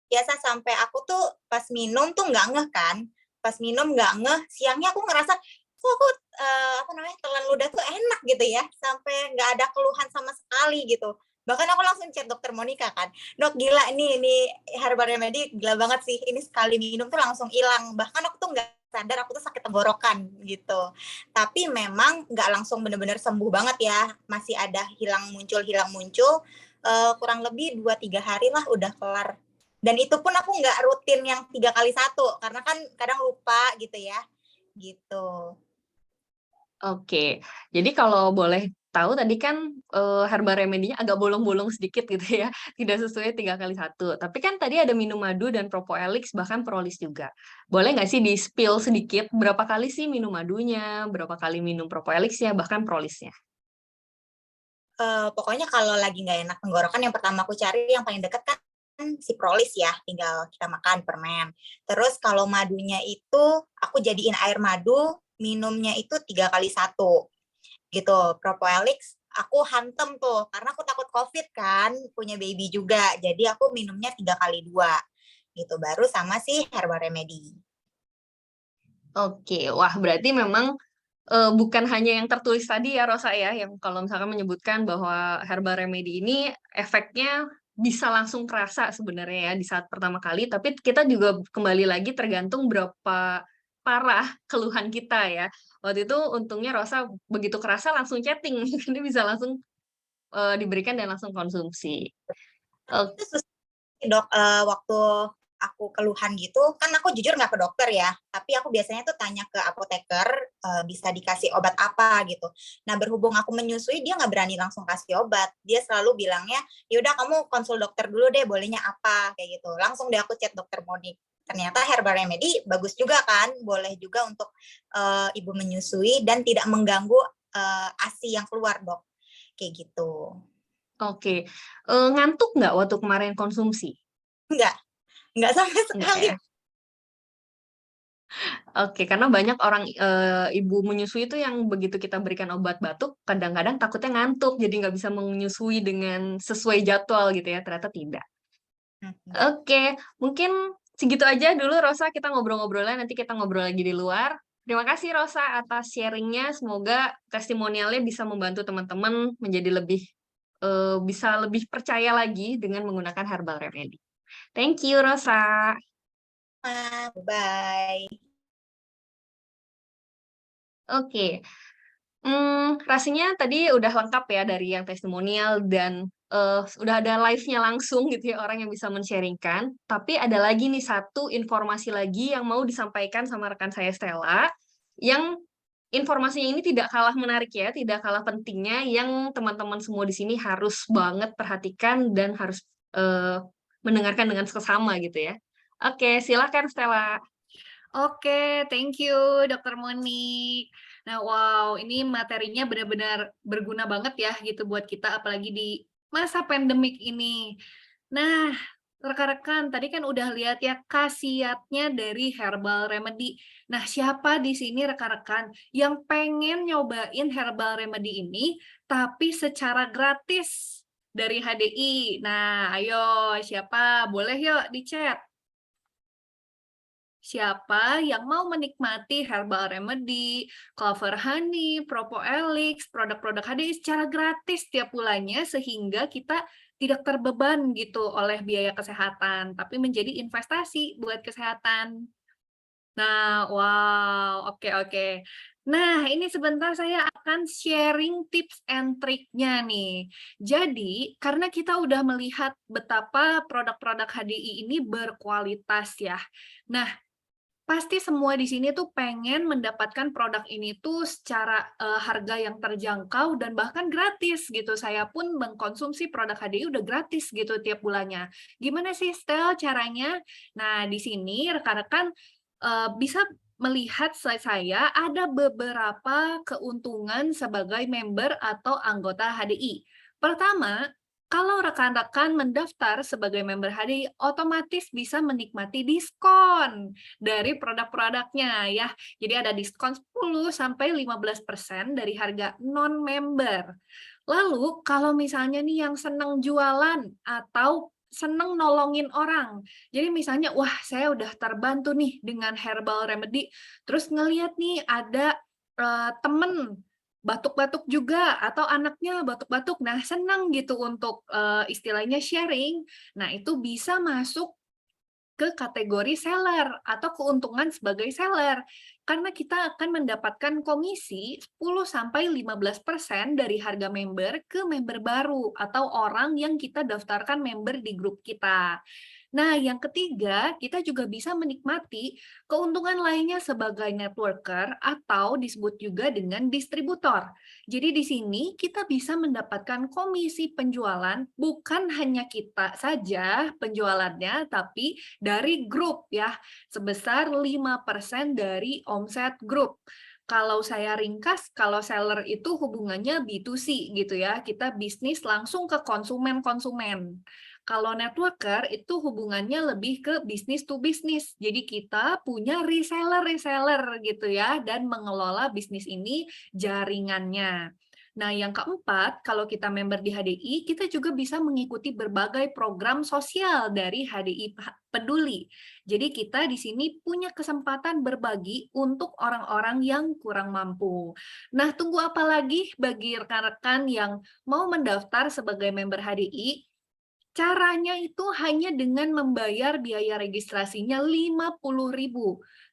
[SPEAKER 3] biasa sampai aku tuh pas minum tuh nggak ngeh kan, pas minum nggak ngeh, siangnya aku ngerasa, kok aku, apa namanya, telan ludah tuh enak gitu ya, sampai nggak ada keluhan sama sekali gitu. Bahkan aku langsung chat dokter Monica kan, "Dok, gila ini herbal remedy gila banget sih, ini sekali minum tuh langsung hilang." Bahkan aku tuh nggak sadar aku tuh sakit tenggorokan gitu. Tapi memang nggak langsung bener-bener sembuh banget ya, masih ada hilang muncul, kurang lebih 2, 3 hari lah udah kelar. Dan itu pun aku nggak rutin yang 3 kali 1, karena kan kadang lupa gitu ya, gitu.
[SPEAKER 2] Oke. Jadi kalau boleh tahu tadi kan, herbal remedy-nya agak bolong-bolong sedikit gitu ya, tidak sesuai 3 kali 1. Tapi kan tadi ada minum madu dan Propoelix, bahkan Prolis juga. Boleh nggak sih di-spill sedikit berapa kali sih minum madunya, berapa kali minum Propoelix-nya, bahkan Prolis-nya?
[SPEAKER 3] Pokoknya kalau lagi nggak enak tenggorokan yang pertama aku cari yang paling deket kan si Prolis ya, tinggal kita makan permen. Terus kalau madunya itu aku jadiin air madu, minumnya itu 3 kali 1 gitu. Propoelix aku hantem tuh, karena aku takut Covid kan, punya baby juga, jadi aku minumnya 3 kali 2 gitu, baru sama si herbal remedy.
[SPEAKER 2] Oke. Wah, berarti memang, bukan hanya yang tertulis tadi ya, Rosa, ya, yang kalau misalkan menyebutkan bahwa herbal remedy ini efeknya bisa langsung terasa sebenarnya ya di saat pertama kali, tapi kita juga kembali lagi tergantung berapa parah keluhan kita ya. Waktu itu untungnya Rosa begitu kerasa langsung chatting, jadi bisa langsung, diberikan dan langsung konsumsi. Ok
[SPEAKER 3] Itu Dok, waktu aku keluhan gitu, kan aku jujur nggak ke dokter ya, tapi aku biasanya tuh tanya ke apoteker, bisa dikasih obat apa gitu. Nah, berhubung aku menyusui, dia nggak berani langsung kasih obat. Dia selalu bilangnya, "Ya udah kamu konsul dokter dulu deh, bolehnya apa?" Kayak gitu. Langsung deh aku chat dokter Monik. Ternyata herbal remedy bagus juga kan, boleh juga untuk, ibu menyusui dan tidak mengganggu, ASI yang keluar, Dok, kayak gitu.
[SPEAKER 2] oke. Ngantuk nggak waktu kemarin konsumsi?
[SPEAKER 3] Enggak, enggak sama
[SPEAKER 2] Enggak
[SPEAKER 3] sekali.
[SPEAKER 2] ya? Oke, karena banyak orang, ibu menyusui itu yang begitu kita berikan obat batuk, kadang-kadang takutnya ngantuk, jadi nggak bisa menyusui dengan sesuai jadwal gitu ya, ternyata tidak.
[SPEAKER 3] Enggak.
[SPEAKER 2] Oke, mungkin segitu aja dulu Rosa, kita ngobrol-ngobrolnya, nanti kita ngobrol lagi di luar. Terima kasih Rosa atas sharing-nya, semoga testimonialnya bisa membantu teman-teman menjadi lebih, bisa lebih percaya lagi dengan menggunakan herbal remedy. Thank you Rosa.
[SPEAKER 3] Bye.
[SPEAKER 2] Oke. Rasanya tadi udah lengkap ya dari yang testimonial dan, udah ada live-nya langsung gitu ya, orang yang bisa men-sharing-kan. Tapi ada lagi nih satu informasi lagi yang mau disampaikan sama rekan saya Stella, yang informasinya ini tidak kalah menarik ya, tidak kalah pentingnya, yang teman-teman semua di sini harus banget perhatikan dan harus, mendengarkan dengan seksama gitu ya. Oke, silakan Stella.
[SPEAKER 1] Oke, thank you Dokter Monik. Nah, wow, ini materinya benar-benar berguna banget ya gitu buat kita, apalagi di masa pandemik ini. Nah, rekan-rekan tadi kan udah lihat ya khasiatnya dari herbal remedy. Nah, siapa di sini rekan-rekan yang pengen nyobain herbal remedy ini tapi secara gratis dari HDI? Nah, ayo siapa? Boleh yuk di chat. Siapa yang mau menikmati herbal remedy, clover honey, propoelix, produk-produk HDI secara gratis tiap bulannya sehingga kita tidak terbeban gitu oleh biaya kesehatan, tapi menjadi investasi buat kesehatan. Nah, wow, oke oke. Nah, ini sebentar saya akan sharing tips and triknya nih. Jadi, karena kita udah melihat betapa produk-produk HDI ini berkualitas ya. Nah, pasti semua di sini tuh pengen mendapatkan produk ini tuh secara, harga yang terjangkau dan bahkan gratis gitu. Saya pun mengkonsumsi produk HDI udah gratis gitu tiap bulannya. Gimana sih Stel caranya? Nah, di sini rekan-rekan, bisa melihat slide saya ada beberapa keuntungan sebagai member atau anggota HDI. Pertama, kalau rekan-rekan mendaftar sebagai member HDI, otomatis bisa menikmati diskon dari produk-produknya ya. Jadi ada diskon 10 sampai 15% dari harga non-member. Lalu kalau misalnya nih yang senang jualan atau senang nolongin orang. Jadi misalnya, wah saya udah terbantu nih dengan herbal remedy, terus ngelihat nih ada temen batuk-batuk juga atau anaknya batuk-batuk. Nah, senang gitu untuk istilahnya sharing. Nah, itu bisa masuk ke kategori seller atau keuntungan sebagai seller. Karena kita akan mendapatkan komisi 10-15% dari harga member ke member baru atau orang yang kita daftarkan member di grup kita. Nah, yang ketiga, kita juga bisa menikmati keuntungan lainnya sebagai networker atau disebut juga dengan distributor. Jadi di sini kita bisa mendapatkan komisi penjualan bukan hanya kita saja penjualannya, tapi dari grup ya, sebesar 5% dari omset grup. Kalau saya ringkas, kalau seller itu hubungannya B2C gitu ya, kita bisnis langsung ke konsumen-konsumen. Kalau networker itu hubungannya lebih ke bisnis to bisnis. Jadi kita punya reseller-reseller gitu ya, dan mengelola bisnis ini jaringannya. Nah, yang keempat, kalau kita member di HDI, kita juga bisa mengikuti berbagai program sosial dari HDI Peduli. Jadi kita di sini punya kesempatan berbagi untuk orang-orang yang kurang mampu. Nah, tunggu apa lagi bagi rekan-rekan yang mau mendaftar sebagai member HDI? Caranya itu hanya dengan membayar biaya registrasinya 50.000.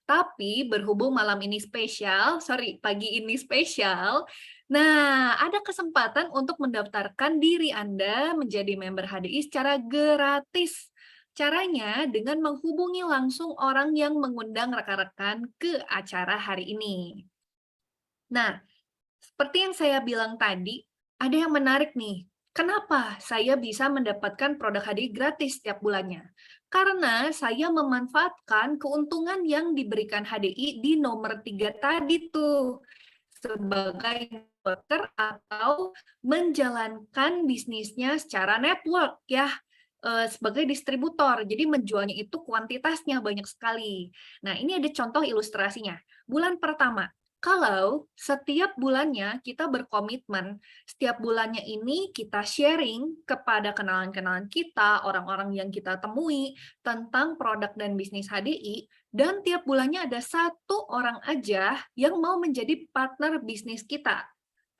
[SPEAKER 1] Tapi berhubung malam ini spesial, pagi ini spesial, nah ada kesempatan untuk mendaftarkan diri Anda menjadi member HDI secara gratis. Caranya dengan menghubungi langsung orang yang mengundang rekan-rekan ke acara hari ini. Nah, seperti yang saya bilang tadi, ada yang menarik nih. Kenapa saya bisa mendapatkan produk HDI gratis setiap bulannya? Karena saya memanfaatkan keuntungan yang diberikan HDI di nomor 3 tadi tuh. Sebagai worker atau menjalankan bisnisnya secara network ya, sebagai distributor. Jadi menjualnya itu kuantitasnya banyak sekali. Nah, ini ada contoh ilustrasinya. Bulan pertama, kalau setiap bulannya kita berkomitmen, setiap bulannya ini kita sharing kepada kenalan-kenalan kita, orang-orang yang kita temui tentang produk dan bisnis HDI, dan tiap bulannya ada satu orang aja yang mau menjadi partner bisnis kita.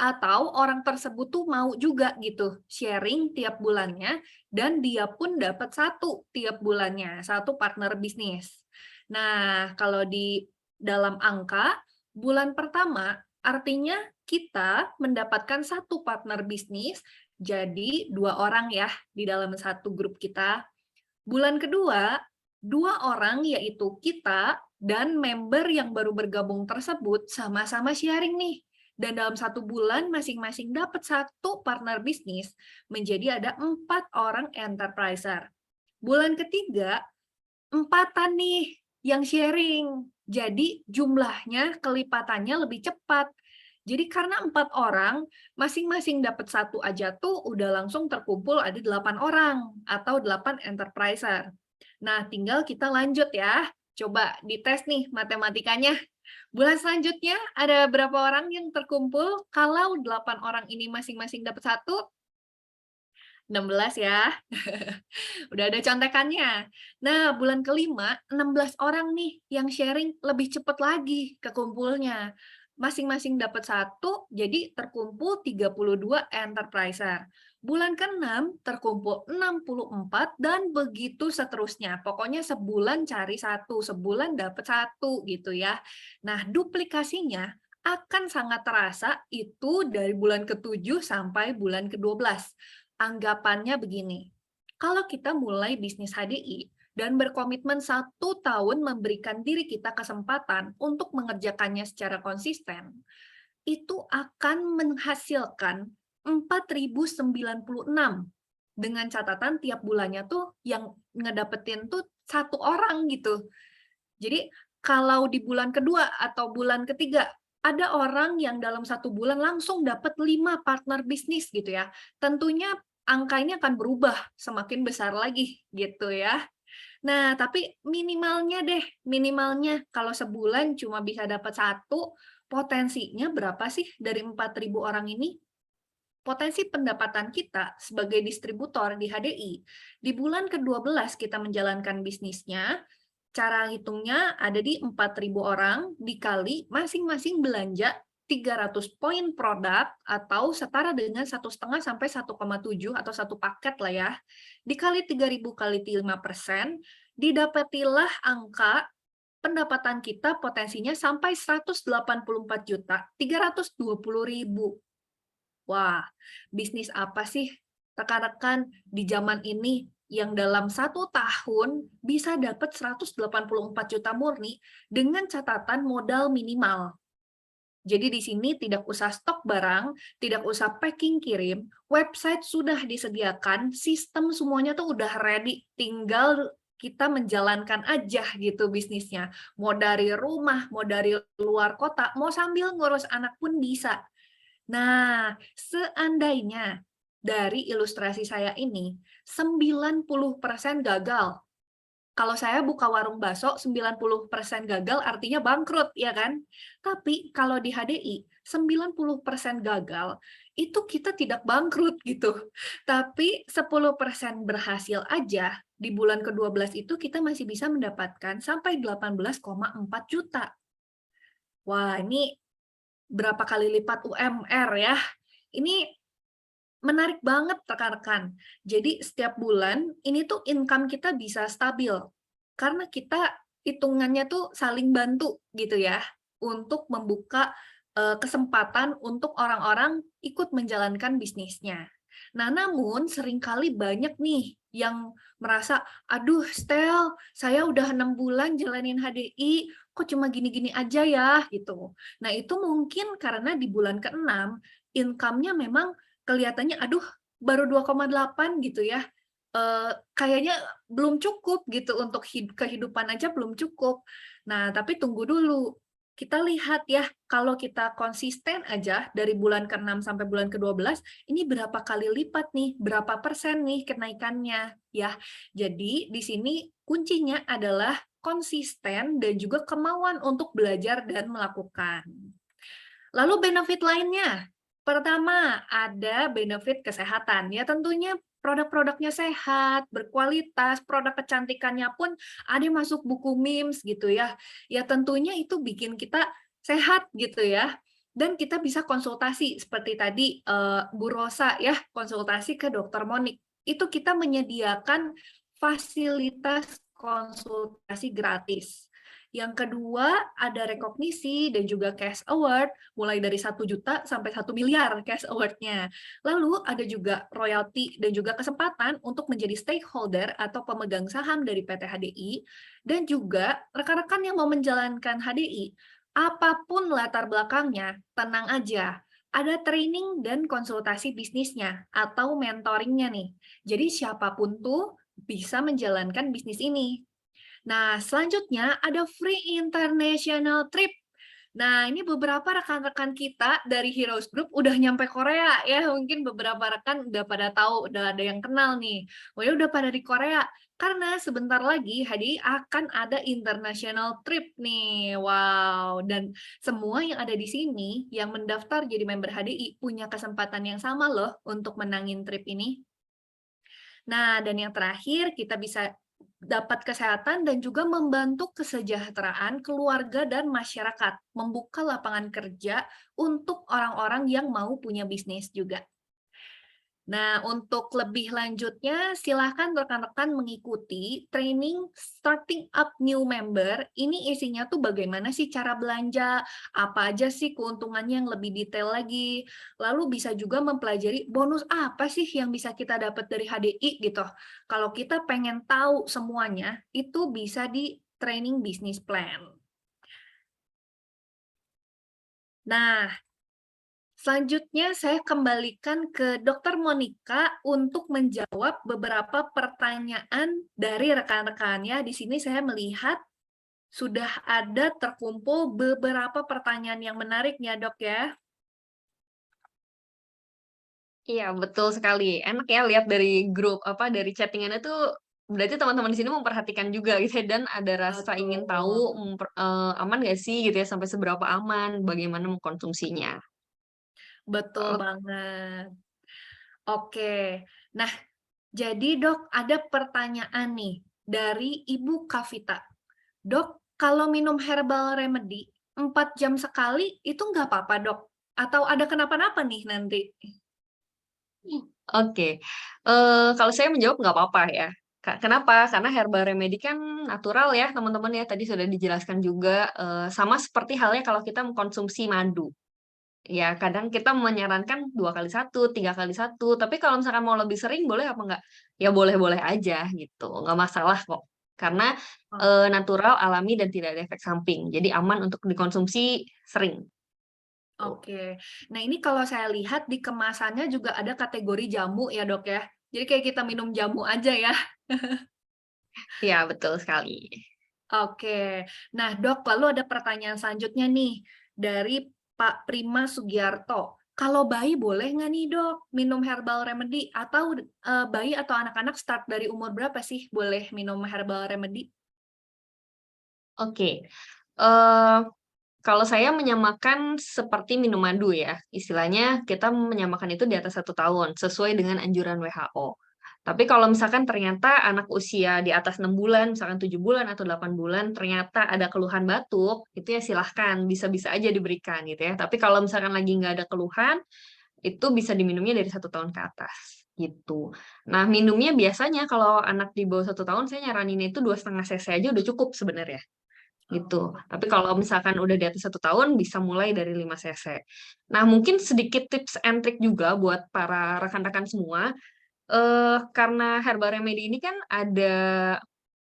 [SPEAKER 1] Atau orang tersebut tuh mau juga gitu sharing tiap bulannya, dan dia pun dapat satu tiap bulannya, satu partner bisnis. Nah, kalau di dalam angka, bulan pertama artinya kita mendapatkan satu partner bisnis, jadi 2 orang ya di dalam satu grup kita. Bulan kedua, 2 orang yaitu kita dan member yang baru bergabung tersebut sama-sama sharing nih. Dan dalam 1 bulan masing-masing dapat satu partner bisnis, menjadi ada 4 orang enterpriser. Bulan ketiga, 4-an nih yang sharing. Jadi jumlahnya kelipatannya lebih cepat. Jadi karena 4 orang, masing-masing dapat satu aja tuh udah langsung terkumpul ada 8 orang atau 8 enterpriser. Nah, tinggal kita lanjut ya. Coba dites nih matematikanya. Bulan selanjutnya ada berapa orang yang terkumpul? Kalau 8 orang ini masing-masing dapat satu, 16 ya. Udah ada contekannya. Nah, bulan kelima, 16 orang nih yang sharing lebih cepat lagi kekumpulnya. Masing-masing dapat satu, jadi terkumpul 32 enterpriser. Bulan ke-6 terkumpul 64 dan begitu seterusnya. Pokoknya sebulan cari satu, sebulan dapat satu gitu ya. Nah, duplikasinya akan sangat terasa itu dari bulan ke-7 sampai bulan ke-12. Anggapannya begini, kalau kita mulai bisnis HDI dan berkomitmen 1 tahun memberikan diri kita kesempatan untuk mengerjakannya secara konsisten, itu akan menghasilkan 4.096 dengan catatan tiap bulannya tuh yang ngedapetin tuh 1 orang gitu. Jadi kalau di bulan kedua atau bulan ketiga ada orang yang dalam 1 bulan langsung dapat 5 partner bisnis gitu ya. Tentunya angka ini akan berubah semakin besar lagi gitu ya. Nah, tapi minimalnya kalau sebulan cuma bisa dapat satu, potensinya berapa sih dari 4.000 orang ini? potensi pendapatan kita sebagai distributor di HDI. Di bulan ke-12 kita menjalankan bisnisnya, cara hitungnya ada di 4.000 orang dikali masing-masing belanja 300 poin produk atau setara dengan 1,5 sampai 1,7 atau satu paket lah ya. Dikali 3.000 kali 5%, didapatilah angka pendapatan kita potensinya sampai 184.320.000. Wah, bisnis apa sih rekan-rekan di zaman ini yang dalam 1 tahun bisa dapat 184 juta murni dengan catatan modal minimal. Jadi di sini tidak usah stok barang, tidak usah packing kirim, website sudah disediakan, sistem semuanya tuh udah ready, tinggal kita menjalankan aja gitu bisnisnya. Mau dari rumah, mau dari luar kota, mau sambil ngurus anak pun bisa. Nah, seandainya dari ilustrasi saya ini 90% gagal. Kalau saya buka warung bakso 90% gagal artinya bangkrut, ya kan? Tapi kalau di HDI 90% gagal, itu kita tidak bangkrut gitu. Tapi 10% berhasil aja, di bulan ke-12 itu kita masih bisa mendapatkan sampai 18,4 juta. Wah, ini berapa kali lipat UMR ya? Ini menarik banget rekan-rekan. Jadi setiap bulan ini tuh income kita bisa stabil. Karena kita hitungannya tuh saling bantu gitu ya untuk membuka kesempatan untuk orang-orang ikut menjalankan bisnisnya. Nah, namun seringkali banyak nih yang merasa, aduh Stel, saya udah 6 bulan jalanin HDI, kok cuma gini-gini aja ya gitu. Nah, itu mungkin karena di bulan ke-6 income-nya memang kelihatannya aduh baru 2,8 gitu ya, kayaknya belum cukup gitu untuk kehidupan aja belum cukup. Nah, tapi tunggu dulu, kita lihat ya kalau kita konsisten aja dari bulan ke-6 sampai bulan ke-12 ini berapa kali lipat nih, berapa persen nih kenaikannya ya. Jadi di sini kuncinya adalah konsisten dan juga kemauan untuk belajar dan melakukan. Lalu benefit lainnya, pertama ada benefit kesehatan. Ya tentunya produk-produknya sehat, berkualitas, produk kecantikannya pun ada yang masuk buku memes gitu ya. Ya tentunya itu bikin kita sehat gitu ya. Dan kita bisa konsultasi seperti tadi Bu Rosa ya, konsultasi ke Dokter Monik. Itu kita menyediakan fasilitas konsultasi gratis. Yang kedua, ada rekognisi dan juga cash award, mulai dari 1 juta sampai 1 miliar cash award-nya. Lalu ada juga royalti dan juga kesempatan untuk menjadi stakeholder atau pemegang saham dari PT HDI, dan juga rekan-rekan yang mau menjalankan HDI, apapun latar belakangnya, tenang aja. Ada training dan konsultasi bisnisnya atau mentoringnya nih. Jadi siapapun tuh bisa menjalankan bisnis ini. Nah, selanjutnya ada free international trip. Nah, ini beberapa rekan-rekan kita dari Heroes Group udah nyampe Korea ya. Mungkin beberapa rekan udah pada tahu, udah ada yang kenal nih. Oh ya udah pada di Korea. Karena sebentar lagi HDI akan ada international trip nih. Wow, dan semua yang ada di sini yang mendaftar jadi member HDI punya kesempatan yang sama loh untuk menangin trip ini. Nah, dan yang terakhir kita bisa dapat kesehatan dan juga membantu kesejahteraan keluarga dan masyarakat, membuka lapangan kerja untuk orang-orang yang mau punya bisnis juga. Nah, untuk lebih lanjutnya, silahkan rekan-rekan mengikuti training Starting Up New Member. Ini isinya tuh bagaimana sih cara belanja, apa aja sih keuntungannya yang lebih detail lagi. Lalu bisa juga mempelajari bonus apa sih yang bisa kita dapat dari HDI gitu. Kalau kita pengen tahu semuanya, itu bisa di training business plan. Nah, selanjutnya saya kembalikan ke Dr. Monica untuk menjawab beberapa pertanyaan dari rekan-rekannya. Di sini saya melihat sudah ada terkumpul beberapa pertanyaan yang menarik ya, Dok ya.
[SPEAKER 2] Iya, betul sekali. Enak ya lihat dari grup dari chattingannya tuh berarti teman-teman di sini memperhatikan juga gitu ya, dan ada rasa ingin tahu aman nggak sih gitu ya, sampai seberapa aman, bagaimana mengkonsumsinya.
[SPEAKER 1] Betul banget. Oke. Nah, jadi Dok, ada pertanyaan nih dari Ibu Kavita. Dok, kalau minum herbal remedy 4 jam sekali itu nggak apa-apa, Dok? Atau ada kenapa-napa nih nanti?
[SPEAKER 2] Oke, kalau saya menjawab nggak apa-apa ya. Kenapa? Karena herbal remedy kan natural ya teman-teman ya, tadi sudah dijelaskan juga, sama seperti halnya kalau kita mengkonsumsi madu. Ya kadang kita menyarankan 2 kali 1, 3 kali 1, tapi kalau misalkan mau lebih sering boleh apa enggak? Ya boleh-boleh aja gitu, nggak masalah kok. Karena,
[SPEAKER 1] Oh,
[SPEAKER 2] natural, alami, dan tidak ada efek samping. Jadi aman untuk dikonsumsi sering, tuh.
[SPEAKER 1] oke. Nah, ini kalau saya lihat di kemasannya juga ada kategori jamu ya, Dok, ya? Jadi kayak kita minum jamu aja ya?
[SPEAKER 2] Iya betul sekali.
[SPEAKER 1] Oke. Nah, Dok, lalu ada pertanyaan selanjutnya nih dari Pak Prima Sugiarto. Kalau bayi boleh nggak nih, Dok, minum herbal remedy? Atau bayi atau anak-anak start dari umur berapa sih boleh minum herbal remedy?
[SPEAKER 2] Oke, eee, kalau saya menyamakan seperti minum madu ya, istilahnya kita menyamakan itu di atas 1 tahun, sesuai dengan anjuran WHO. Tapi kalau misalkan ternyata anak usia di atas 6 bulan, misalkan 7 bulan atau 8 bulan, ternyata ada keluhan batuk, itu ya silahkan, bisa-bisa aja diberikan gitu ya. Tapi kalau misalkan lagi nggak ada keluhan, itu bisa diminumnya dari 1 tahun ke atas, gitu. Nah, minumnya biasanya kalau anak di bawah 1 tahun, saya nyaranin itu 2,5 cc aja udah cukup sebenarnya. Gitu.
[SPEAKER 1] Oh,
[SPEAKER 2] Tapi kalau misalkan udah di atas 1 tahun, bisa mulai dari 5 cc. Nah, mungkin sedikit tips and trick juga buat para rekan-rekan semua, karena herbal remedy ini kan ada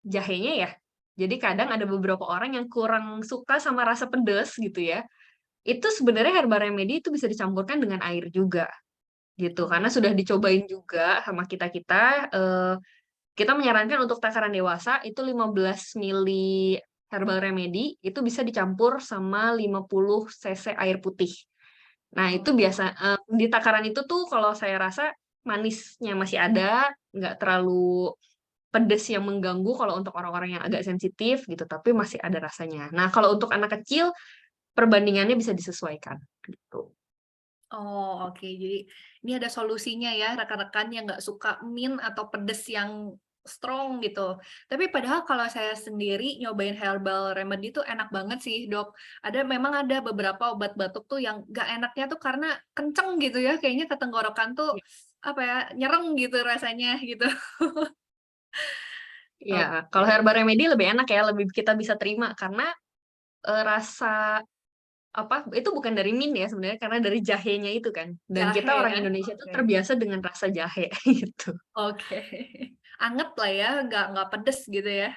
[SPEAKER 2] jahenya ya. Jadi kadang ada beberapa orang yang kurang suka sama rasa pedas gitu ya. Itu sebenarnya herbal remedy itu bisa dicampurkan dengan air juga gitu. Karena
[SPEAKER 1] oh,
[SPEAKER 2] sudah dicobain juga sama kita-kita, kita menyarankan untuk takaran dewasa itu 15 mili herbal remedy itu bisa dicampur sama 50 cc air putih. Nah, itu
[SPEAKER 1] oh.
[SPEAKER 2] biasa di takaran itu tuh kalau saya rasa manisnya masih ada, nggak terlalu pedes yang mengganggu kalau untuk orang-orang yang agak sensitif gitu, tapi masih ada rasanya. Nah, kalau untuk anak kecil perbandingannya bisa disesuaikan gitu.
[SPEAKER 1] Oh, oke. Jadi ini ada solusinya ya, rekan-rekan yang nggak suka min atau pedes yang strong gitu. Tapi padahal kalau saya sendiri nyobain herbal remedy itu enak banget sih, Dok. Memang ada beberapa obat batuk tuh yang nggak enaknya tuh karena kenceng gitu ya, kayaknya ke tenggorokan tuh, apa ya, nyereng gitu rasanya gitu.
[SPEAKER 2] Iya, kalau
[SPEAKER 1] Oke.
[SPEAKER 2] herbal remedy lebih enak ya, lebih kita bisa terima karena, rasa apa, itu bukan dari mint ya sebenarnya karena dari jahenya itu kan, dan kita
[SPEAKER 1] Jahe
[SPEAKER 2] orang
[SPEAKER 1] ya?
[SPEAKER 2] Indonesia tuh
[SPEAKER 1] Oke.
[SPEAKER 2] terbiasa dengan rasa jahe gitu.
[SPEAKER 1] Oke. Anget lah ya, nggak pedes gitu ya.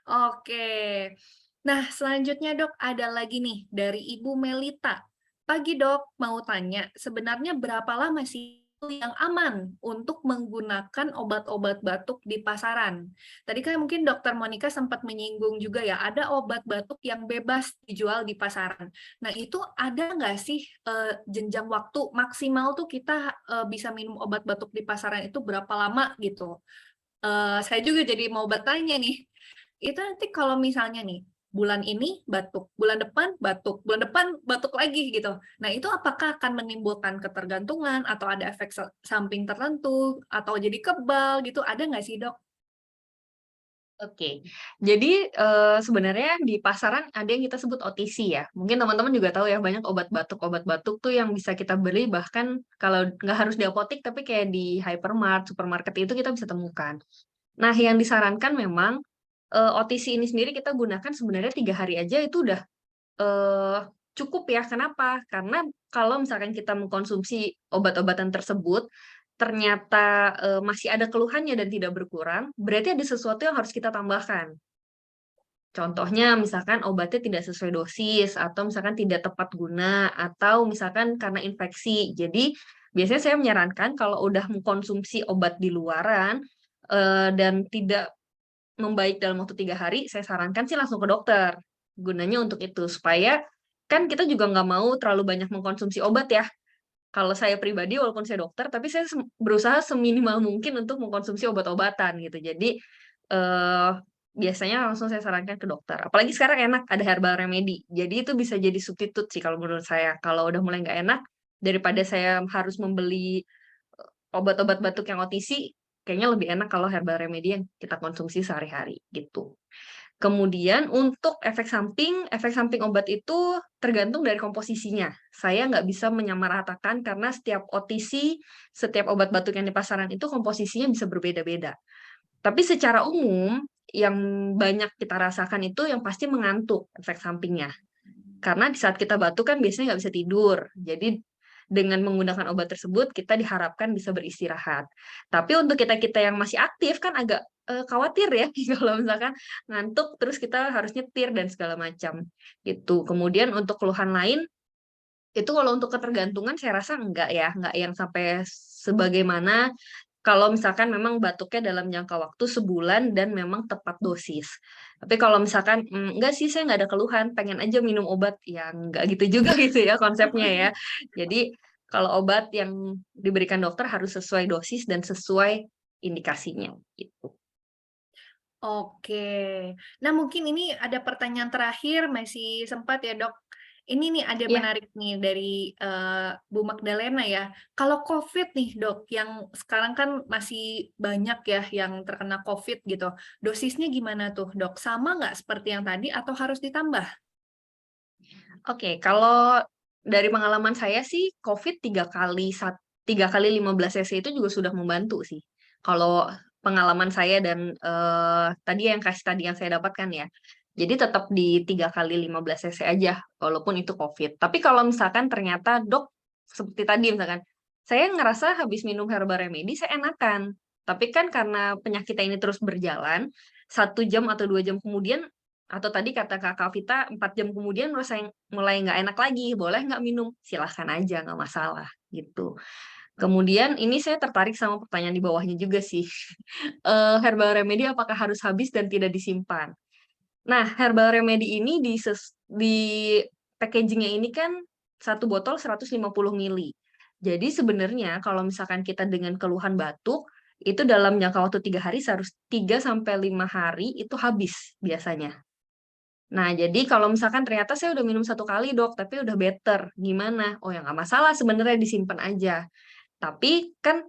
[SPEAKER 1] Oke. Nah, selanjutnya Dok, ada lagi nih dari Ibu Melita. Pagi Dok, mau tanya, sebenarnya berapa lama sih yang aman untuk menggunakan obat-obat batuk di pasaran? Tadi kan mungkin Dokter Monica sempat menyinggung juga ya, ada obat batuk yang bebas dijual di pasaran. Nah, itu ada nggak sih jenjang waktu maksimal tuh kita bisa minum obat batuk di pasaran itu berapa lama gitu? Saya juga jadi mau bertanya nih, itu nanti kalau misalnya nih, bulan ini batuk, bulan depan batuk lagi gitu. Nah, itu apakah akan menimbulkan ketergantungan atau ada efek samping tertentu atau jadi kebal gitu, ada nggak sih, Dok?
[SPEAKER 2] Oke. Jadi, sebenarnya di pasaran ada yang kita sebut OTC ya. Mungkin teman-teman juga tahu ya, banyak obat batuk tuh yang bisa kita beli bahkan kalau nggak harus di apotek, tapi kayak di hypermart, supermarket itu kita bisa temukan. Nah, yang disarankan memang, OTC ini sendiri kita gunakan sebenarnya 3 hari aja itu udah, eee, cukup ya. Kenapa? Karena kalau misalkan kita mengkonsumsi obat-obatan tersebut, ternyata, masih ada keluhannya dan tidak berkurang, berarti ada sesuatu yang harus kita tambahkan. Contohnya misalkan obatnya tidak sesuai dosis, atau misalkan tidak tepat guna, atau misalkan karena infeksi. Jadi, biasanya saya menyarankan kalau udah mengkonsumsi obat di luaran, dan tidak membaik dalam waktu 3 hari, saya sarankan sih langsung ke dokter. Gunanya untuk itu, supaya kan kita juga nggak mau terlalu banyak mengkonsumsi obat ya. Kalau saya pribadi walaupun saya dokter, tapi saya berusaha seminimal mungkin untuk mengkonsumsi obat-obatan gitu. Jadi, eee, biasanya langsung saya sarankan ke dokter. Apalagi sekarang enak ada herbal remedy. Jadi itu bisa jadi substitut sih kalau menurut saya. Kalau udah mulai nggak enak, daripada saya harus membeli obat-obat batuk yang OTC kayaknya lebih enak kalau herbal remedy yang kita konsumsi sehari-hari gitu. Kemudian untuk efek samping obat itu tergantung dari komposisinya. Saya nggak bisa menyamaratakan karena setiap OTC, setiap obat batuk yang di pasaran itu komposisinya bisa berbeda-beda. Tapi secara umum, yang banyak kita rasakan itu yang pasti mengantuk efek sampingnya. Karena di saat kita batuk kan biasanya nggak bisa tidur. Jadi dengan menggunakan obat tersebut kita diharapkan bisa beristirahat. Tapi untuk kita-kita yang masih aktif kan agak khawatir ya kalau misalkan ngantuk terus kita harus nyetir dan segala macam gitu. Kemudian untuk keluhan lain itu kalau untuk ketergantungan saya rasa enggak ya, enggak yang sampai sebagaimana kalau misalkan memang batuknya dalam jangka waktu sebulan dan memang tepat dosis. Tapi kalau misalkan enggak sih saya nggak ada keluhan, pengen aja minum obat, ya enggak gitu juga gitu ya konsepnya ya. Jadi kalau obat yang diberikan dokter harus sesuai dosis dan sesuai indikasinya gitu.
[SPEAKER 1] Oke. Nah, mungkin ini ada pertanyaan terakhir, masih sempat ya, Dok? Ini nih ada
[SPEAKER 2] Iya.
[SPEAKER 1] menarik nih dari Bu Magdalena ya. Kalau COVID nih, Dok, yang sekarang kan masih banyak ya yang terkena COVID gitu. Dosisnya gimana tuh, Dok? Sama nggak seperti yang tadi atau harus ditambah?
[SPEAKER 2] Oke, kalau dari pengalaman saya sih COVID 3 kali 15 cc itu juga sudah membantu sih. Kalau pengalaman saya dan tadi yang saya dapatkan ya. Jadi tetap di 3 kali 15 cc aja, walaupun itu COVID. Tapi kalau misalkan ternyata dok, seperti tadi misalkan, saya ngerasa habis minum herbal remedy, saya enakan. Tapi kan karena penyakitnya ini terus berjalan, 1 jam atau 2 jam kemudian atau tadi kata Kakak Vita, 4 jam kemudian mulai nggak enak lagi, boleh nggak minum? Silahkan aja, nggak masalah, gitu. Kemudian ini saya tertarik sama pertanyaan di bawahnya juga sih. Herbal remedy apakah harus habis dan tidak disimpan? Nah, herbal remedy ini di packaging-nya ini kan 1 botol 150 mili. Jadi sebenarnya kalau misalkan kita dengan keluhan batuk, itu dalam jangka waktu 3 hari 3 sampai 5 hari itu habis biasanya. Nah, jadi kalau misalkan ternyata saya udah minum 1 kali dok, tapi udah better, gimana? Oh ya nggak masalah sebenarnya disimpan aja. Tapi kan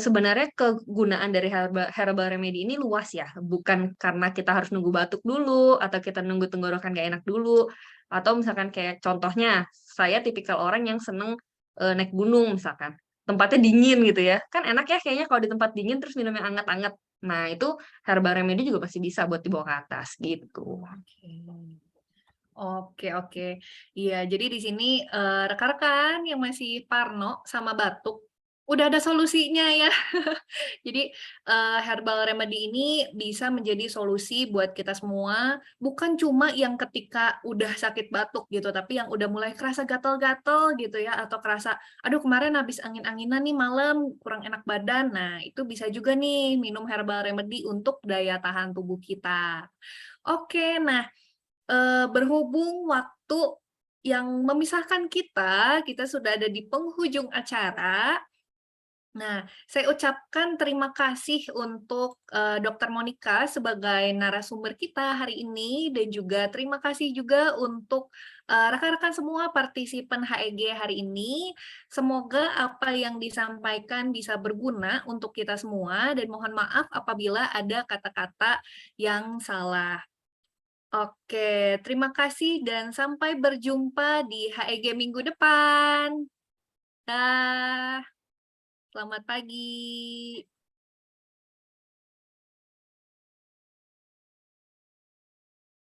[SPEAKER 2] sebenarnya kegunaan dari herbal remedy ini luas ya, bukan karena kita harus nunggu batuk dulu, atau kita nunggu tenggorokan nggak enak dulu, atau misalkan kayak contohnya, saya tipikal orang yang seneng naik gunung misalkan, tempatnya dingin gitu ya, kan enak ya kayaknya kalau di tempat dingin terus minum yang anget-anget. Nah, itu herbal remedy juga pasti bisa buat dibawa ke atas gitu.
[SPEAKER 1] Oke, oke. Iya, jadi di sini rekan-rekan yang masih parno sama batuk, udah ada solusinya ya. Jadi herbal remedy ini bisa menjadi solusi buat kita semua, bukan cuma yang ketika udah sakit batuk gitu, tapi yang udah mulai kerasa gatal-gatal gitu ya, atau kerasa, aduh kemarin habis angin-anginan nih malam, kurang enak badan. Nah, itu bisa juga nih minum herbal remedy untuk daya tahan tubuh kita. Oke, nah berhubung waktu yang memisahkan kita sudah ada di penghujung acara. Nah, saya ucapkan terima kasih untuk Dokter Monica sebagai narasumber kita hari ini dan juga terima kasih juga untuk rekan-rekan semua partisipan HEG hari ini. Semoga apa yang disampaikan bisa berguna untuk kita semua dan mohon maaf apabila ada kata-kata yang salah. Oke, terima kasih dan sampai berjumpa di HEG minggu depan. Dah, selamat pagi.